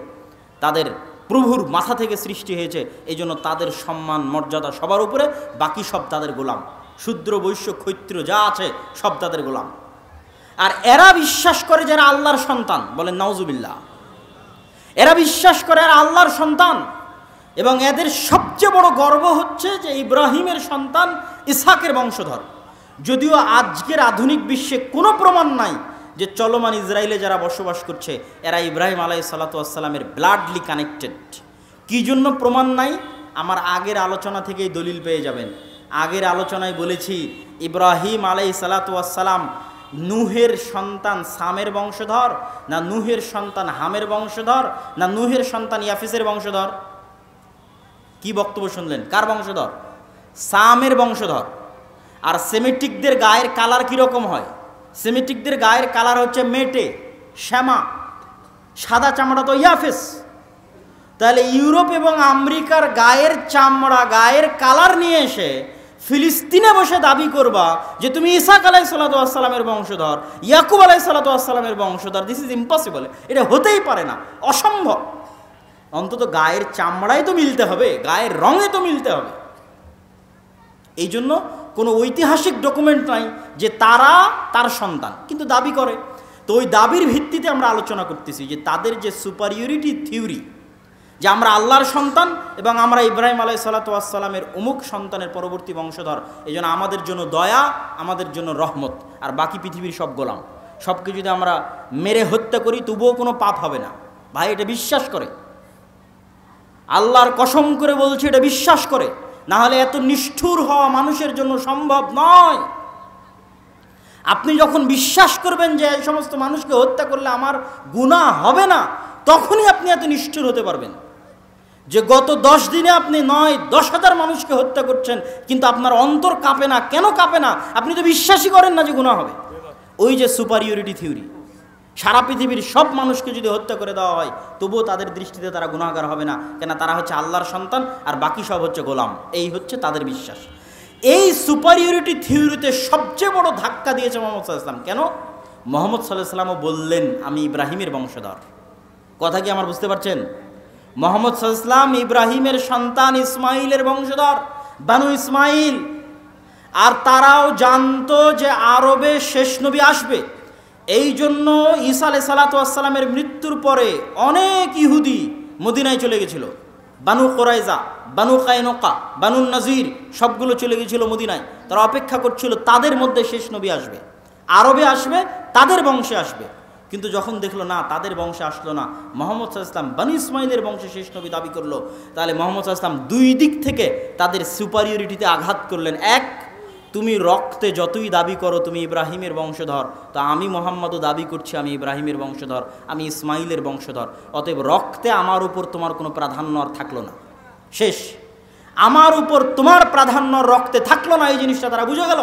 তাদের প্রভুর মাথা থেকে সৃষ্টি হয়েছে, এই জন্য তাদের সম্মান মর্যাদা সবার উপরে, বাকি সব তাদের গোলাম। শূদ্র বৈশ্য ক্ষত্রিয় যা আছে সব তাদের গোলাম। আর এরা বিশ্বাস করে যারা আল্লাহর সন্তান, বলেন নাউজুবিল্লাহ, এরা বিশ্বাস করে আর আল্লাহর সন্তান। এবং এদের সবচেয়ে বড় গর্ব হচ্ছে যে ইব্রাহিমের সন্তান, ইসহাকের বংশধর। যদিও আজকের আধুনিক বিশ্বে কোনো প্রমাণ নাই যে চলমান ইসরায়েলে যারা বসবাস করছে এরা ইব্রাহিম আলাইহিস সালাতু ওয়াস সালামের ব্লাডলি কানেক্টেড। কী জন্য প্রমাণ নাই? আমার আগের আলোচনা থেকেই দলিল পেয়ে যাবেন। আগের আলোচনায় বলেছি ইব্রাহিম আলাইহিস সালাতু ওয়াস সালাম নূহের সন্তান সামের বংশধর, না নূহের সন্তান হামের বংশধর, না নূহের সন্তান ইয়াফিসের বংশধর? কি বক্তব্য শুনলেন? কার বংশধর? সামের বংশধর। আর সেমিটিকদের গায়ের কালার কীরকম হয়? সেমিটিকদের গায়ের কালার হচ্ছে মেটে, শ্যামা, সাদা চামড়া তো ইয়াফেস। তাহলে ইউরোপ এবং আমেরিকার গায়ের চামড়া, গায়ের কালার নিয়ে এসে ফিলিস্তিনে বসে দাবি করবা যে তুমি ইসহাক আলাইহিস সালাতু ওয়াস সালামের বংশধর, ইয়াকুব আলাইহিস সালাতু ওয়াস সালামের বংশধর, দিস ইজ ইম্পসিবল। এটা হতেই পারে না, অসম্ভব। অন্তত গায়ের চামড়ায় তো মিলতে হবে, গায়ের রঙে তো মিলতে হবে। এই জন্য কোনো ঐতিহাসিক ডকুমেন্ট নাই যে তারা তার সন্তান, কিন্তু দাবি করে। তো ওই দাবির ভিত্তিতে আমরা আলোচনা করতেছি যে তাদের যে সুপারিয়রিটি থিওরি, যে আমরা আল্লাহর সন্তান এবং আমরা ইব্রাহিম আলাইহিস সালাতু ওয়াস সালামের অমুক সন্তানের পরবর্তী বংশধর, এই জন্য আমাদের জন্য দয়া, আমাদের জন্য রহমত, আর বাকি পৃথিবীর সব গোলাম। সবকে যদি আমরা মেরে হত্যা করি তবুও কোনো পাপ হবে না। ভাই, এটা বিশ্বাস করে, আল্লাহর কসম করে বলছে এটা বিশ্বাস করে, না হলে এত নিষ্ঠুর হওয়া মানুষের জন্য সম্ভব নয়। আপনি যখন বিশ্বাস করবেন যে এই সমস্ত মানুষকে হত্যা করলে আমার গুনাহ হবে না, তখনই আপনি এত নিষ্ঠুর হতে পারবেন। যে গত 10 দিনে আপনি 9-10,000 মানুষকে হত্যা করছেন, কিন্তু আপনার অন্তর কাঁপে না। কেন কাঁপে না? আপনি তো বিশ্বাসই করেন না যে গুনাহ হবে। ওই যে সুপারিয়রিটি থিওরি, সারা পৃথিবীর সব মানুষকে যদি হত্যা করে দেওয়া হয় তবুও তাদের দৃষ্টিতে তারা গুনাহগার হবে না, কেন? তারা হচ্ছে আল্লাহর সন্তান আর বাকি সব হচ্ছে গোলাম। এই হচ্ছে তাদের বিশ্বাস। এই সুপারিয়রিটি থিওরিতে সবচেয়ে বড় ধাক্কা দিয়েছে মুহাম্মদ সাল্লাল্লাহু আলাইহি ওয়াসাল্লাম। কেন? মুহাম্মদ সাল্লাল্লাহু আলাইহি ওয়াসাল্লামও বললেন আমি ইব্রাহিমের বংশধর। কথা কি আমার বুঝতে পারছেন? মুহাম্মদ সাল্লাল্লাহু আলাইহি ওয়াসাল্লাম ইব্রাহিমের সন্তান, ইসমাইলের বংশধর, বানু ইসমাইল। আর তারাও জানতো যে আরবে শেষ নবী আসবে। এই জন্য ঈসা আলাইহিস সালাতু ওয়াস সালামের মৃত্যুর পরে অনেক ইহুদি মদিনায় চলে গেছিল। বানু কুরাইজা, বানু কায়নুকা, বানু নাজির সবগুলো চলে গেছিল মদিনায়। তারা অপেক্ষা করছিল তাদের মধ্যে শেষ নবী আসবে, আরবে আসবে, তাদের বংশে আসবে। কিন্তু যখন দেখলো না তাদের বংশে আসলো না, মুহাম্মদ সাল্লাল্লাহু আলাইহি ওয়াসাল্লাম বানু ইসমাইলের বংশে শেষ নবী দাবি করলো, তাহলে মুহাম্মদ সাল্লাল্লাহু আলাইহি ওয়াসাল্লাম দুই দিক থেকে তাদের সুপারিয়রিটিতে আঘাত করলেন। এক, তুমি রক্তে যতই দাবি করো তুমি ইব্রাহিমের বংশধর, তো আমি মুহাম্মদও দাবি করছি আমি ইব্রাহিমের বংশধর, আমি ইসমাইলের বংশধর। অতএব রক্তে আমার উপর তোমার কোনো প্রাধান্য আর থাকলো না, শেষ। আমার উপর তোমার প্রাধান্য রক্তে থাকলো না, এই জিনিসটা তারা বুঝে গেল।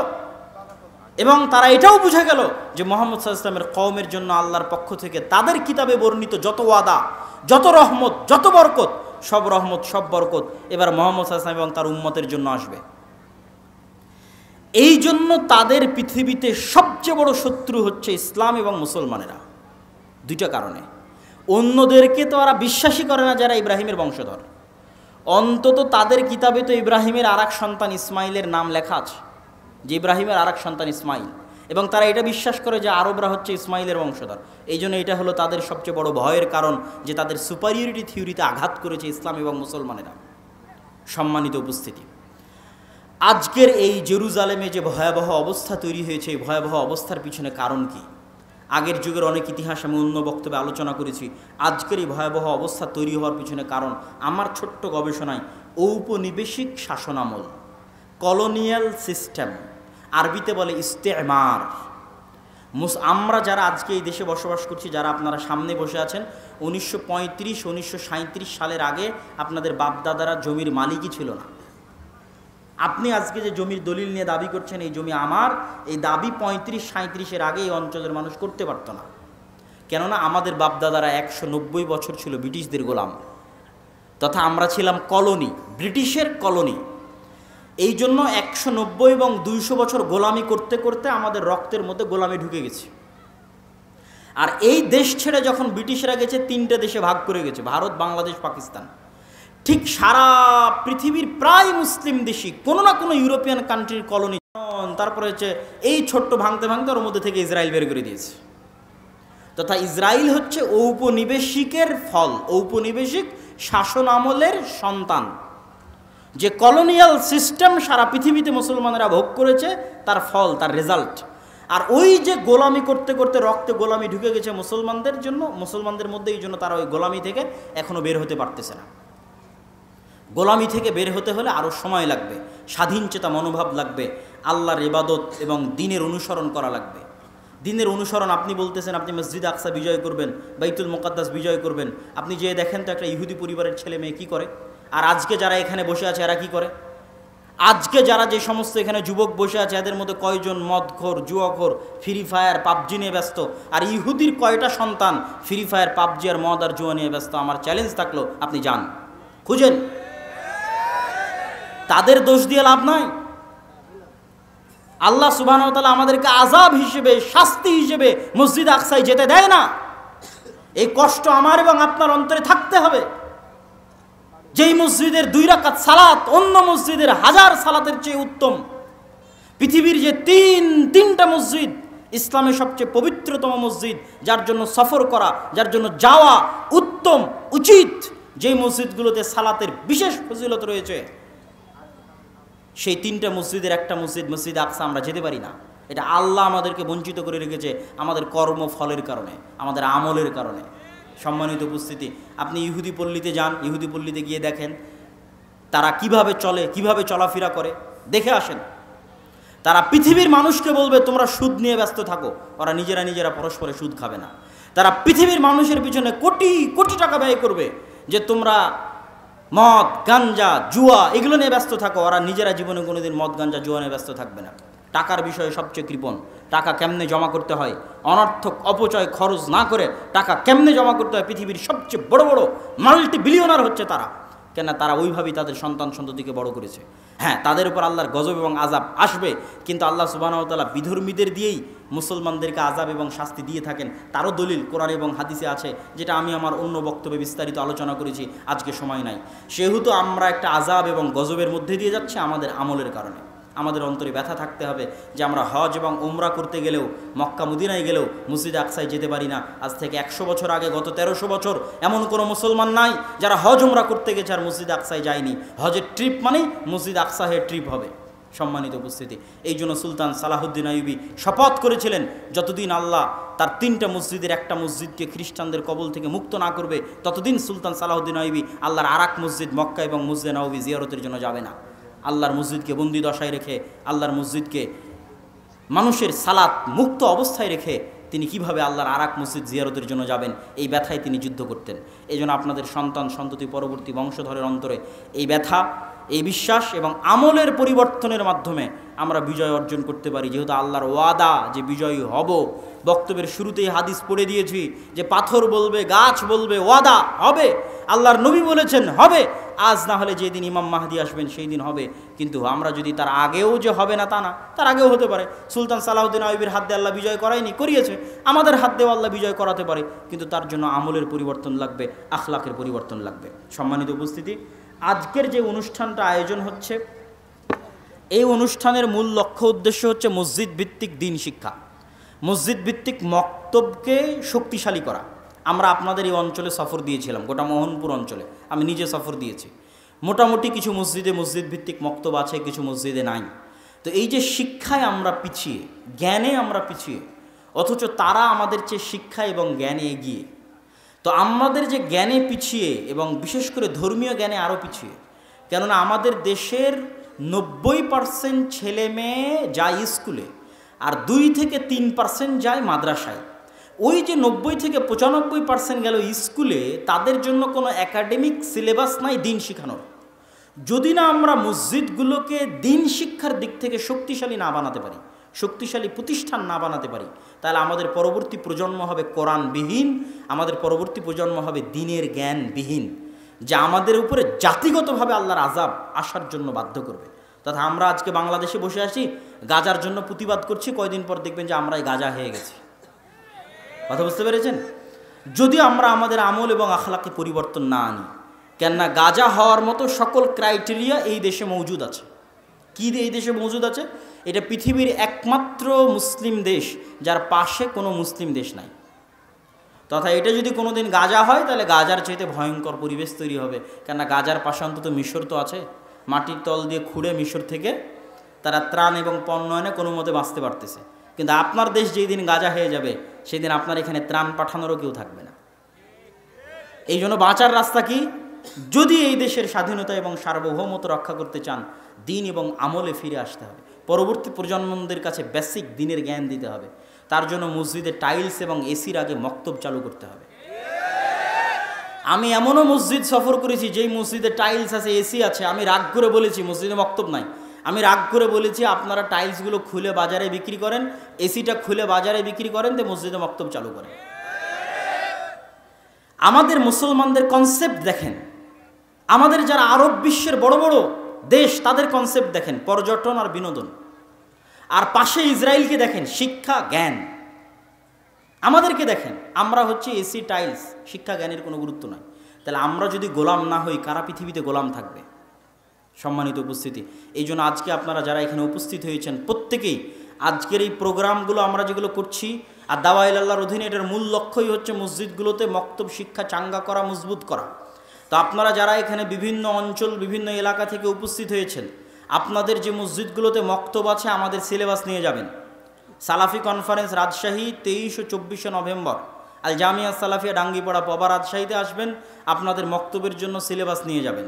এবং তারা এটাও বুঝে গেল যে মুহাম্মদ সাল্লাল্লাহু আলাইহি ওয়াসাল্লামের কওমের জন্য আল্লাহর পক্ষ থেকে তাদের কিতাবে বর্ণিত যত ওয়াদা, যত রহমত, যত বরকত, সব রহমত, সব বরকত এবার মুহাম্মদ সাল্লাল্লাহু আলাইহি ওয়াসাল্লাম এবং তার উম্মতের জন্য আসবে। এই জন্য তাদের পৃথিবীতে সবচেয়ে বড় শত্রু হচ্ছে ইসলাম এবং মুসলমানেরা, দুইটা কারণে। অন্যদেরকে তো ওরা বিশ্বাসই করে না যারা ইব্রাহিমের বংশধর, অন্তত তাদের কিতাবে তো ইব্রাহিমের আর এক সন্তান ইসমাইলের নাম লেখা আছে, যে ইব্রাহিমের আর এক সন্তান ইসমাইল, এবং তারা এটা বিশ্বাস করে যে আরবরা হচ্ছে ইসমাইলের বংশধর। এই জন্য এটা হলো তাদের সবচেয়ে বড় ভয়ের কারণ, যে তাদের সুপারিয়রিটি থিওরিতে আঘাত করেছে ইসলাম এবং মুসলমানেরা। সম্মানিত উপস্থিতি, আজকের এই জেরুজালেমে যে ভয়াবহ অবস্থা তৈরি হয়েছে, এই ভয়াবহ অবস্থার পিছনে কারণ কি? আগের যুগের অনেক ইতিহাস আমি অন্য বক্তব্যে আলোচনা করেছি। আজকের এই ভয়াবহ অবস্থা তৈরি হওয়ার পিছনে কারণ আমার ছোট্ট গবেষণায় ঔপনিবেশিক শাসনামল, কলোনিয়াল সিস্টেম, আরবিতে বলে ইস্তেমার। আমরা যারা আজকে এই দেশে বসবাস করছি, যারা আপনারা সামনে বসে আছেন, 1935-1937 সালের আগে আপনাদের বাপদাদারা জমির মালিকই ছিল না। আপনি আজকে যে জমির দলিল নিয়ে দাবি করছেন এই জমি আমার, এই দাবি 35-37-এর আগে এই অঞ্চলের মানুষ করতে পারত না। কেননা আমাদের বাপদাদারা 190 বছর ছিল ব্রিটিশদের গোলাম, তথা আমরা ছিলাম কলোনি, ব্রিটিশের কলোনি। এই জন্য 190 এবং 200 বছর গোলামি করতে করতে আমাদের রক্তের মধ্যে গোলামি ঢুকে গেছে। আর এই দেশ ছেড়ে যখন ব্রিটিশরা গেছে, 3টে দেশে ভাগ করে গেছে, ভারত, বাংলাদেশ, পাকিস্তান। ঠিক সারা পৃথিবীর প্রায় মুসলিম দেশই কোনো না কোনো ইউরোপিয়ান কান্ট্রির কলোনি। তারপরে হচ্ছে এই ছোট্ট ভাঙতে ভাঙতে ওর মধ্যে থেকে ইসরায়েল বের করে দিয়েছে। তথা ইসরায়েল হচ্ছে ঔপনিবেশিকের ফল, ঔপনিবেশিক শাসন আমলের সন্তান। যে কলোনিয়াল সিস্টেম সারা পৃথিবীতে মুসলমানেরা ভোগ করেছে, তার ফল, তার রেজাল্ট। আর ওই যে গোলামি করতে করতে রক্তে গোলামি ঢুকে গেছে মুসলমানদের জন্য, মুসলমানদের মধ্যে, এই জন্য তারা ওই গোলামি থেকে এখনো বের হতে পারতেছে না। গোলামি থেকে বের হতে হলে আরও সময় লাগবে, স্বাধীন চেতা মনোভাব লাগবে, আল্লাহর ইবাদত এবং দ্বীনের অনুসরণ করা লাগবে। দ্বীনের অনুসরণ, আপনি বলতেছেন আপনি মসজিদ আকসা বিজয় করবেন, বাইতুল মুকাদ্দাস বিজয় করবেন, আপনি যে দেখেন তো একটা ইহুদি পরিবারের ছেলে মেয়ে কী করে, আর আজকে যারা এখানে বসে আছে এরা কী করে? আজকে যারা যে সমস্ত এখানে যুবক বসে আছে, এদের মধ্যে কয়জন মদখোর, জুয়াখোর, ফ্রি ফায়ার, পাবজি নিয়ে ব্যস্ত? আর ইহুদির কয়টা সন্তান ফ্রি ফায়ার, পাবজি আর মদ আর জুয়া নিয়ে ব্যস্ত? আমার চ্যালেঞ্জ থাকলো আপনি যান, খুঁজেন। তাদের দোষ দিয়ে লাভ নাই। আল্লাহ সুবহানাহু ওয়া তাআলা আমাদেরকে আযাব হিসেবে, শাস্তি হিসেবে মসজিদ আকসায় যেতে দেয় না। এই কষ্ট আমার এবং আপনার অন্তরে থাকতে হবে। যেই মসজিদের 2 রাকাত সালাত অন্য মসজিদের 1000 সালাতের চেয়ে উত্তম, পৃথিবীর যে তিনটা মসজিদ, ইসলামের সবচেয়ে পবিত্রতম মসজিদ, যার জন্য সফর করা, যার জন্য যাওয়া উত্তম, উচিত, যেই মসজিদগুলোতে সালাতের বিশেষ ফজিলত রয়েছে, সেই 3টা মসজিদের একটা মসজিদ, মসজিদ আকসা, আমরা যেতে পারি না। এটা আল্লাহ আমাদেরকে বঞ্চিত করে রেখেছে আমাদের কর্মফলের কারণে, আমাদের আমলের কারণে। সম্মানিত উপস্থিতি, আপনি ইহুদি পল্লীতে যান, ইহুদি পল্লীতে গিয়ে দেখেন তারা কিভাবে চলে, কিভাবে চলাফেরা করে, দেখে আসেন। তারা পৃথিবীর মানুষকে বলবে তোমরা সুদ নিয়ে ব্যস্ত থাকো, ওরা নিজেরা পরস্পরে সুদ খাবে না। তারা পৃথিবীর মানুষের পিছনে কোটি কোটি টাকা ব্যয় করবে যে তোমরা মদ, গাঞ্জা, জুয়া এগুলো নিয়ে ব্যস্ত থাকো, ওরা নিজেরা জীবনে কোনোদিন মদ, গাঞ্জা, জুয়া নিয়ে ব্যস্ত থাকবে না। টাকার বিষয়ে সবচেয়ে কৃপণ, টাকা কেমনে জমা করতে হয়, অনর্থক অপচয় খরচ না করে টাকা কেমনে জমা করতে হয়, পৃথিবীর সবচেয়ে বড় বড় মাল্টি বিলিয়নার হচ্ছে তারা। কেন? তারা ওইভাবেই তাদের সন্তান সন্ততিকে বড় করেছে। হ্যাঁ, তাদের উপর আল্লাহর গজব এবং আযাব আসবে, কিন্তু আল্লাহ সুবহানাহু ওয়া তাআলা বিধর্মীদের দিয়েই মুসলমানদেরকে আযাব এবং শাস্তি দিয়ে থাকেন। তারও দলিল কোরআন এবং হাদিসে আছে, যেটা আমি আমার অন্য বক্তব্যে বিস্তারিত আলোচনা করেছি, আজকে সময় নাই। সেহেতু আমরা একটা আযাব এবং গজবের মধ্যে দিয়ে যাচ্ছি আমাদের আমলের কারণে। আমাদের অন্তরে ব্যথা থাকতে হবে যে আমরা হজ এবং উমরা করতে গেলেও, মক্কা মদিনায় গেলেও মসজিদ আকসায় যেতে পারি না। আজ থেকে 100 বছর আগে, গত 1300 বছর এমন কোনো মুসলমান নাই যারা হজ উমরা করতে গেছে আর মসজিদ আকসায় যায়নি। হজের ট্রিপ মানেই মসজিদ আকসাহের ট্রিপ হবে। সম্মানিত উপস্থিতি, এই জন্য সুলতান সালাহুদ্দিন আইয়ুবী শপথ করেছিলেন, যতদিন আল্লাহ তার 3টা মসজিদের একটা মসজিদকে খ্রিস্টানদের কবল থেকে মুক্ত না করবে, ততদিন সুলতান সালাহুদ্দিন আইয়ুবী আল্লাহর আরেক মসজিদ মক্কা এবং মসজিদে নববী জিয়ারতের জন্য যাবে না। আল্লাহর মসজিদকে বন্দি দশায় রেখে, আল্লাহর মসজিদকে মানুষের সালাত মুক্ত অবস্থায় রেখে তিনি কিভাবে আল্লাহর আরেক মসজিদ জিয়ারতের জন্য যাবেন, এই ব্যথায় তিনি যুদ্ধ করতেন। এই জন্য আপনাদের সন্তান সন্ততি পরবর্তী বংশধরের অন্তরে এই ব্যথা, এই বিশ্বাস এবং আমলের পরিবর্তনের মাধ্যমে আমরা বিজয় অর্জন করতে পারি। যেহেতু আল্লাহর ওয়াদা যে বিজয়ী হব, বক্তব্যের শুরুতেই হাদিস পড়ে দিয়েছি যে পাথর বলবে, গাছ বলবে, ওয়াদা হবে। আল্লাহর নবী বলেছেন হবে, আজ না হলে যেদিন ইমাম মাহদি আসবেন সেই দিন হবে, কিন্তু আমরা যদি তার আগেও যে হবে না তা না, তার আগেও হতে পারে। সুলতান সালাউদ্দিন আইয়ুবীর হাত দিয়ে আল্লাহ বিজয় করায়নি, করিয়েছে, আমাদের হাত দিয়েও আল্লাহ বিজয় করাতে পারে, কিন্তু তার জন্য আমলের পরিবর্তন লাগবে, আখলাকের পরিবর্তন লাগবে। সম্মানিত উপস্থিতি, আজকের যে অনুষ্ঠানটা আয়োজন হচ্ছে, এই অনুষ্ঠানের মূল লক্ষ্য উদ্দেশ্য হচ্ছে মসজিদ ভিত্তিক দ্বীন শিক্ষা, মসজিদ ভিত্তিক মক্তবকে শক্তিশালী করা। আমরা আপনাদের এই অঞ্চলে সফর দিয়েছিলাম, গোটা মোহনপুর অঞ্চলে আমি নিজে সফর দিয়েছি। মোটামুটি কিছু মসজিদে মসজিদ ভিত্তিক মক্তব আছে, কিছু মসজিদে নাই। তো এই যে শিক্ষায় আমরা পিছিয়ে, জ্ঞানে আমরা পিছিয়ে, অথচ তারা আমাদের চেয়ে শিক্ষা এবং জ্ঞানে এগিয়ে। তো আমাদের যে জ্ঞানে পিছিয়ে এবং বিশেষ করে ধর্মীয় জ্ঞানে আরও পিছিয়ে, কেননা আমাদের দেশের 90% ছেলে মেয়ে যায় স্কুলে আর 2 থেকে 3% যায় মাদ্রাসায়। ওই যে 90 থেকে 95% গেল স্কুলে, তাদের জন্য কোনো একাডেমিক সিলেবাস নাই দিন শেখানোর। যদি না আমরা মসজিদগুলোকে দিন শিক্ষার দিক থেকে শক্তিশালী না বানাতে পারি, শক্তিশালী প্রতিষ্ঠান না বানাতে পারি, তাহলে আমাদের পরবর্তী প্রজন্ম হবে কোরআনবিহীন, আমাদের পরবর্তী প্রজন্ম হবে দ্বীনের জ্ঞানবিহীন, যা আমাদের উপরে জাতিগতভাবে আল্লাহর আযাব আসার জন্য বাধ্য করবে। তথা আমরা আজকে বাংলাদেশে বসে আছি, গাজার জন্য প্রতিবাদ করছি, কয়দিন পর দেখবেন যে আমরাই গাজা হয়ে গেছি। কথা বুঝতে পেরেছেন? যদি আমরা আমাদের আমল এবং আখলাকে পরিবর্তন না আনি, কেননা গাজা হওয়ার মতো সকল ক্রাইটেরিয়া এই দেশে মজুদ আছে। কি এই দেশে মজুদ আছে? এটা পৃথিবীর একমাত্র মুসলিম দেশ যার পাশে কোনো মুসলিম দেশ নাই। তথা এটা যদি কোনো দিন গাজা হয়, তাহলে গাজার চাইতে ভয়ঙ্কর পরিবেশ তৈরি হবে, কেননা গাজার পাশে অন্তত মিশর তো আছে, মাটির তল দিয়ে খুঁড়ে মিশর থেকে তারা ত্রাণ এবং পণ্য এনে কোনো মতে বাঁচতে পারতেছে। কিন্তু আপনার দেশ যেই দিন গাজা হয়ে যাবে, সেই দিন আপনার এখানে ত্রাণ পাঠানোরও কেউ থাকবে না। এই জন্য বাঁচার রাস্তা কি? যদি এই দেশের স্বাধীনতা এবং সার্বভৌমত্ব রক্ষা করতে চান, দ্বীন এবং আমলে ফিরে আসতে হবে। পরবর্তী প্রজন্মদের কাছে বেসিক দ্বীনের জ্ঞান দিতে হবে। তার জন্য মসজিদে টাইলস এবং এসির আগে মক্তব চালু করতে হবে। আমি এমনও মসজিদ সফর করেছি যেই মসজিদে টাইলস আছে, এসি আছে, আমি রাগ করে বলেছি মসজিদে মক্তব নাই। আমি রাগ করে বলেছি আপনারা টাইলসগুলো খুলে বাজারে বিক্রি করেন, এসিটা খুলে বাজারে বিক্রি করেন, তো মসজিদে মক্তব চালু করেন। আমাদের মুসলমানদের কনসেপ্ট দেখেন, আমাদের যারা আরব বিশ্বের বড় বড় দেশ, তাদের কনসেপ্ট দেখেন, পর্যটন আর বিনোদন। আর পাশে ইসরায়েলকে দেখেন, শিক্ষা জ্ঞান। আমাদেরকে দেখেন, আমরা হচ্ছে এসি টাইলস, শিক্ষা জ্ঞানের কোনো গুরুত্ব নাই। তাহলে আমরা যদি গোলাম না হই, কারা পৃথিবীতে গোলাম থাকবে? সম্মানিত উপস্থিতি, এই জন্য আজকে আপনারা যারা এখানে উপস্থিত হয়েছেন, প্রত্যেকেই আজকের এই প্রোগ্রামগুলো আমরা যেগুলো করছি, আর দাওয়া ইলাল্লাহর অধীনে, এটার মূল লক্ষ্যই হচ্ছে মসজিদগুলোতে মক্তব শিক্ষা চাঙ্গা করা, মজবুত করা। তো আপনারা যারা এখানে বিভিন্ন অঞ্চল, বিভিন্ন এলাকা থেকে উপস্থিত হয়েছেন, আপনাদের যে মসজিদগুলোতে মক্তব আছে, আমাদের সিলেবাস নিয়ে যাবেন। সালাফি কনফারেন্স রাজশাহী 23 ও 24 নভেম্বর, আল জামিয়া সালাফিয়া ডাঙ্গিপাড়া পবা, রাজশাহীতে আসবেন। আপনাদের মক্তবের জন্য সিলেবাস নিয়ে যাবেন,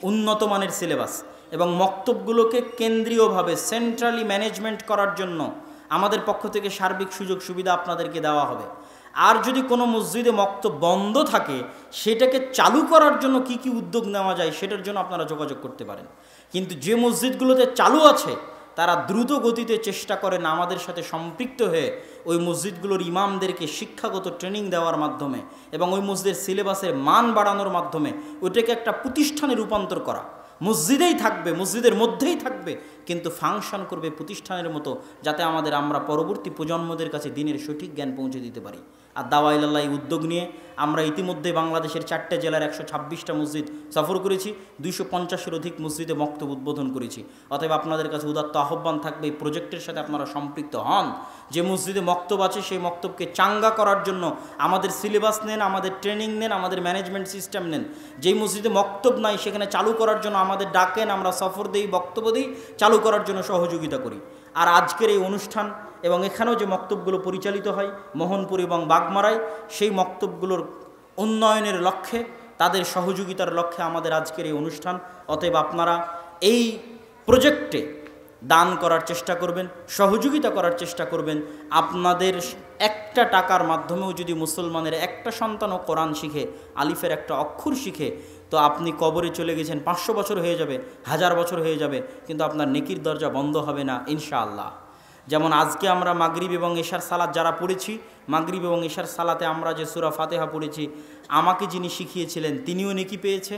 উন্নত মানের সিলেবাস। এবং মক্তবগুলোকে কেন্দ্রীয়ভাবে সেন্ট্রালি ম্যানেজমেন্ট করার জন্য আমাদের পক্ষ থেকে সার্বিক সুযোগ সুবিধা আপনাদেরকে দেওয়া হবে। আর যদি কোনো মসজিদে মক্তব বন্ধ থাকে, সেটাকে চালু করার জন্য কি কি উদ্যোগ নেওয়া যায়, সেটার জন্য আপনারা যোগাযোগ করতে পারেন। কিন্তু যে মসজিদগুলোতে চালু আছে, তারা দ্রুত গতিতে চেষ্টা করেন আমাদের সাথে সম্পৃক্ত হয়ে ওই মসজিদগুলোর ইমামদেরকে শিক্ষাগত ট্রেনিং দেওয়ার মাধ্যমে এবং ওই মসজিদের সিলেবাসের মান বাড়ানোর মাধ্যমে ওইটাকে একটা প্রতিষ্ঠানে রূপান্তর করা। মসজিদেই থাকবে, মসজিদের মধ্যেই থাকবে, কিন্তু ফাংশন করবে প্রতিষ্ঠানের মতো, যাতে আমরা পরবর্তী প্রজন্মদের কাছে দ্বীনের সঠিক জ্ঞান পৌঁছে দিতে পারি। আর দাওয়া ইলাল্লাহ এই উদ্যোগ নিয়ে আমরা ইতিমধ্যে বাংলাদেশের 4টে জেলার 126টা মসজিদ সফর করেছি, 250-এর অধিক মসজিদে মক্তব উদ্বোধন করেছি। অতএব আপনাদের কাছে উদাত্ত আহ্বান থাকবে, এই প্রজেক্টের সাথে আপনারা সম্পৃক্ত হন। যে মসজিদে মক্তব আছে, সেই মক্তবকে চাঙ্গা করার জন্য আমাদের সিলেবাস নেন, আমাদের ট্রেনিং নেন, আমাদের ম্যানেজমেন্ট সিস্টেম নেন। যেই মসজিদে মক্তব নাই, সেখানে চালু করার জন্য আমাদের ডাকেন, আমরা সফর দিই, বক্তব্য দিই, চালু করার জন্য সহযোগিতা করি। আর আজকের এই অনুষ্ঠান এবং এখানেও যে মক্তবগুলো পরিচালিত হয় মোহনপুর এবং বাগমারায়, সেই মক্তবগুলোর উন্নয়নের লক্ষ্যে, তাদের সহযোগিতার লক্ষ্যে আমাদের আজকের এই অনুষ্ঠান। অতএব আপনারা এই প্রজেক্টে দান করার চেষ্টা করবেন, সহযোগিতা করার চেষ্টা করবেন। আপনাদের একটা টাকার মাধ্যমেও যদি মুসলমানের একটা সন্তানও কোরআন শিখে, আলিফের একটা অক্ষর শিখে, তো আপনি কবরে চলে গেছেন, 500 বছর হয়ে যাবে, 1000 বছর হয়ে যাবে, কিন্তু আপনার নেকির দরজা বন্ধ হবে না ইনশাআল্লাহ। যেমন আজকে আমরা মাগরিব এবং এশার সালাত যারা পড়েছি, মাগরিব এবং এশার সালাতে আমরা যে সূরা ফাতিহা পড়েছি, আমাকে যিনি শিখিয়েছিলেন তিনিও নেকি পেয়েছে।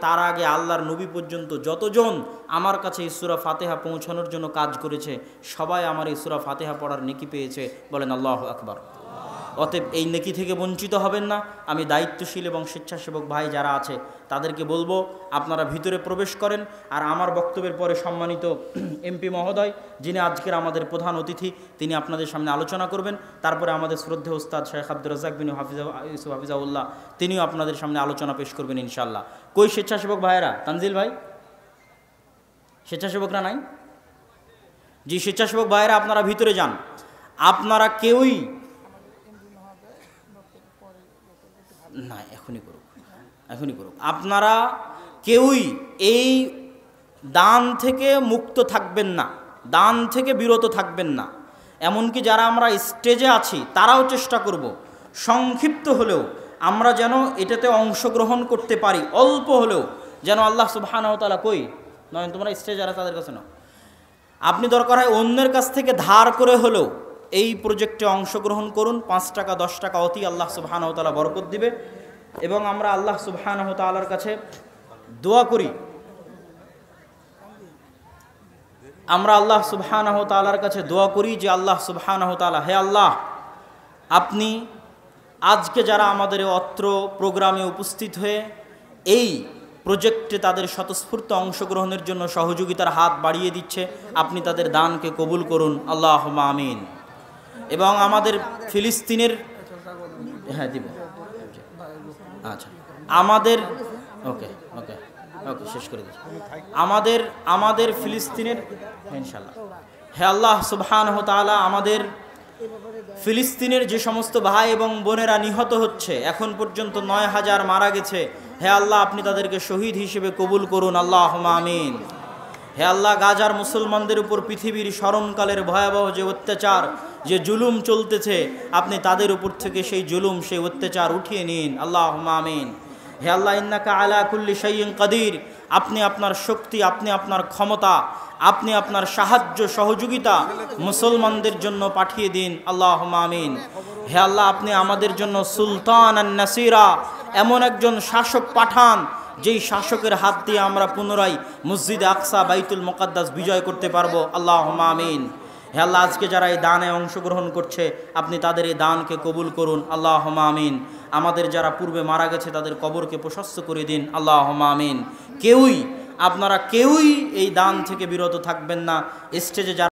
তার আগে আল্লাহর নবী পর্যন্ত যতজন আমার কাছে এই সূরা ফাতিহা পৌঁছানোর জন্য কাজ করেছে, সবাই আমার এই সূরা ফাতিহা পড়ার নেকি পেয়েছে। বলেন আল্লাহু আকবার। অতএব এই নেকি থেকে বঞ্চিত হবেন না। আমি দায়িত্বশীল এবং স্বেচ্ছাসেবক ভাই যারা আছে তাদেরকে বলবো, আপনারা ভিতরে প্রবেশ করেন। আর আমার বক্তব্যের পরে সম্মানিত এমপি মহোদয়, যিনি আজকের আমাদের প্রধান অতিথি, তিনি আপনাদের সামনে আলোচনা করবেন। তারপরে আমাদের শ্রদ্ধেয় ওস্তাদ শেখ আব্দুর রাজ্জাক বিন ইউসুফ হাফিজাউল্লাহ, তিনিও আপনাদের সামনে আলোচনা পেশ করবেন ইনশাআল্লাহ। কই স্বেচ্ছাসেবক ভাইয়েরা? তানজিল ভাই, স্বেচ্ছাসেবকরা নাই? জি, স্বেচ্ছাসেবক ভাইয়েরা আপনারা ভিতরে যান। আপনারা কেউই না, এখনই করুক। আপনারা কেউই এই দান থেকে মুক্ত থাকবেন না, দান থেকে বিরত থাকবেন না। এমনকি যারা আমরা স্টেজে আছি তারাও চেষ্টা করব সংক্ষিপ্ত হলেও আমরা যেন এটাতে অংশগ্রহণ করতে পারি, অল্প হলেও যেন আল্লাহ সুবহানাহু ওয়া তাআলা কই নয়, তোমরা স্টেজে যারা তাদের কাছে নাও, আপনি দরকার হয় অন্যের কাছ থেকে ধার করে হলেও এই প্রজেক্টে অংশগ্রহণ করুন। 5 টাকা 10 টাকা অতি আল্লাহ সুবহানাহু ওয়া তাআলা বরকত দিবে। এবং আমরা আল্লাহ সুবহানাহু ওয়া তাআলার কাছে দোয়া করি, যে আল্লাহ সুবহানাহু ওয়া তাআলা, হে আল্লাহ, আপনি আজকে যারা আমাদের অত্র প্রোগ্রামে উপস্থিত হয়ে এই প্রজেক্টে তাদের স্বতঃস্ফূর্ত অংশগ্রহণের জন্য সহযোগিতার হাত বাড়িয়ে দিচ্ছে, আপনি তাদের দানকে কবুল করুন, আল্লাহুম্মা আমিন। এবং আমাদের ফিলিস্তিনের, হ্যাঁ দিব, আচ্ছা, আমাদের ওকে শেষ করে দিচ্ছি। আমাদের ফিলিস্তিনের, ইনশাআল্লাহ, হে আল্লাহ সুবহানাহু ওয়া তাআলা, আমাদের ফিলিস্তিনের যে সমস্ত ভাই এবং বোনেরা নিহত হচ্ছে, এখন পর্যন্ত 9000 মারা গেছে, হে আল্লাহ, আপনি তাদেরকে শহীদ হিসেবে কবুল করুন, আল্লাহুম্মা আমিন। হে আল্লাহ, গাজার মুসলমানদের উপর পৃথিবীর স্মরণকালের ভয়াবহ যে অত্যাচার, যে জুলুম চলতেছে, আপনি তাদের উপর থেকে সেই জুলুম, সেই অত্যাচার উঠিয়ে নিন, আল্লাহুম্মা আমিন। হে আল্লাহ, ইন্নাকা আলা কুল্লি শাইইন কাদির, আপনি আপনার শক্তি, আপনি আপনার ক্ষমতা, আপনি আপনার সাহায্য সহযোগিতা মুসলমানদের জন্য পাঠিয়ে দিন, আল্লাহুম্মা আমিন। হে আল্লাহ, আপনি আমাদের জন্য সুলতানান নাসিরা, এমন একজন শাসক পাঠান যেই শাসকের হাত দিয়ে আমরা পুনরায় মসজিদে আকসা, বাইতুল মুকাদ্দাস বিজয় করতে পারবো, আল্লাহুম্মা আমিন। হে আল্লাহ, আজকে যারা এই দানে অংশগ্রহণ করছে, আপনি তাদের এই দানকে কবুল করুন, আল্লাহুম্মা আমিন। আমাদের যারা পূর্বে মারা গেছে তাদের কবরকে প্রশস্ত করে দিন, আল্লাহুম্মা আমিন। আপনারা কেউই এই দান থেকে বিরত থাকবেন না। স্টেজে যারা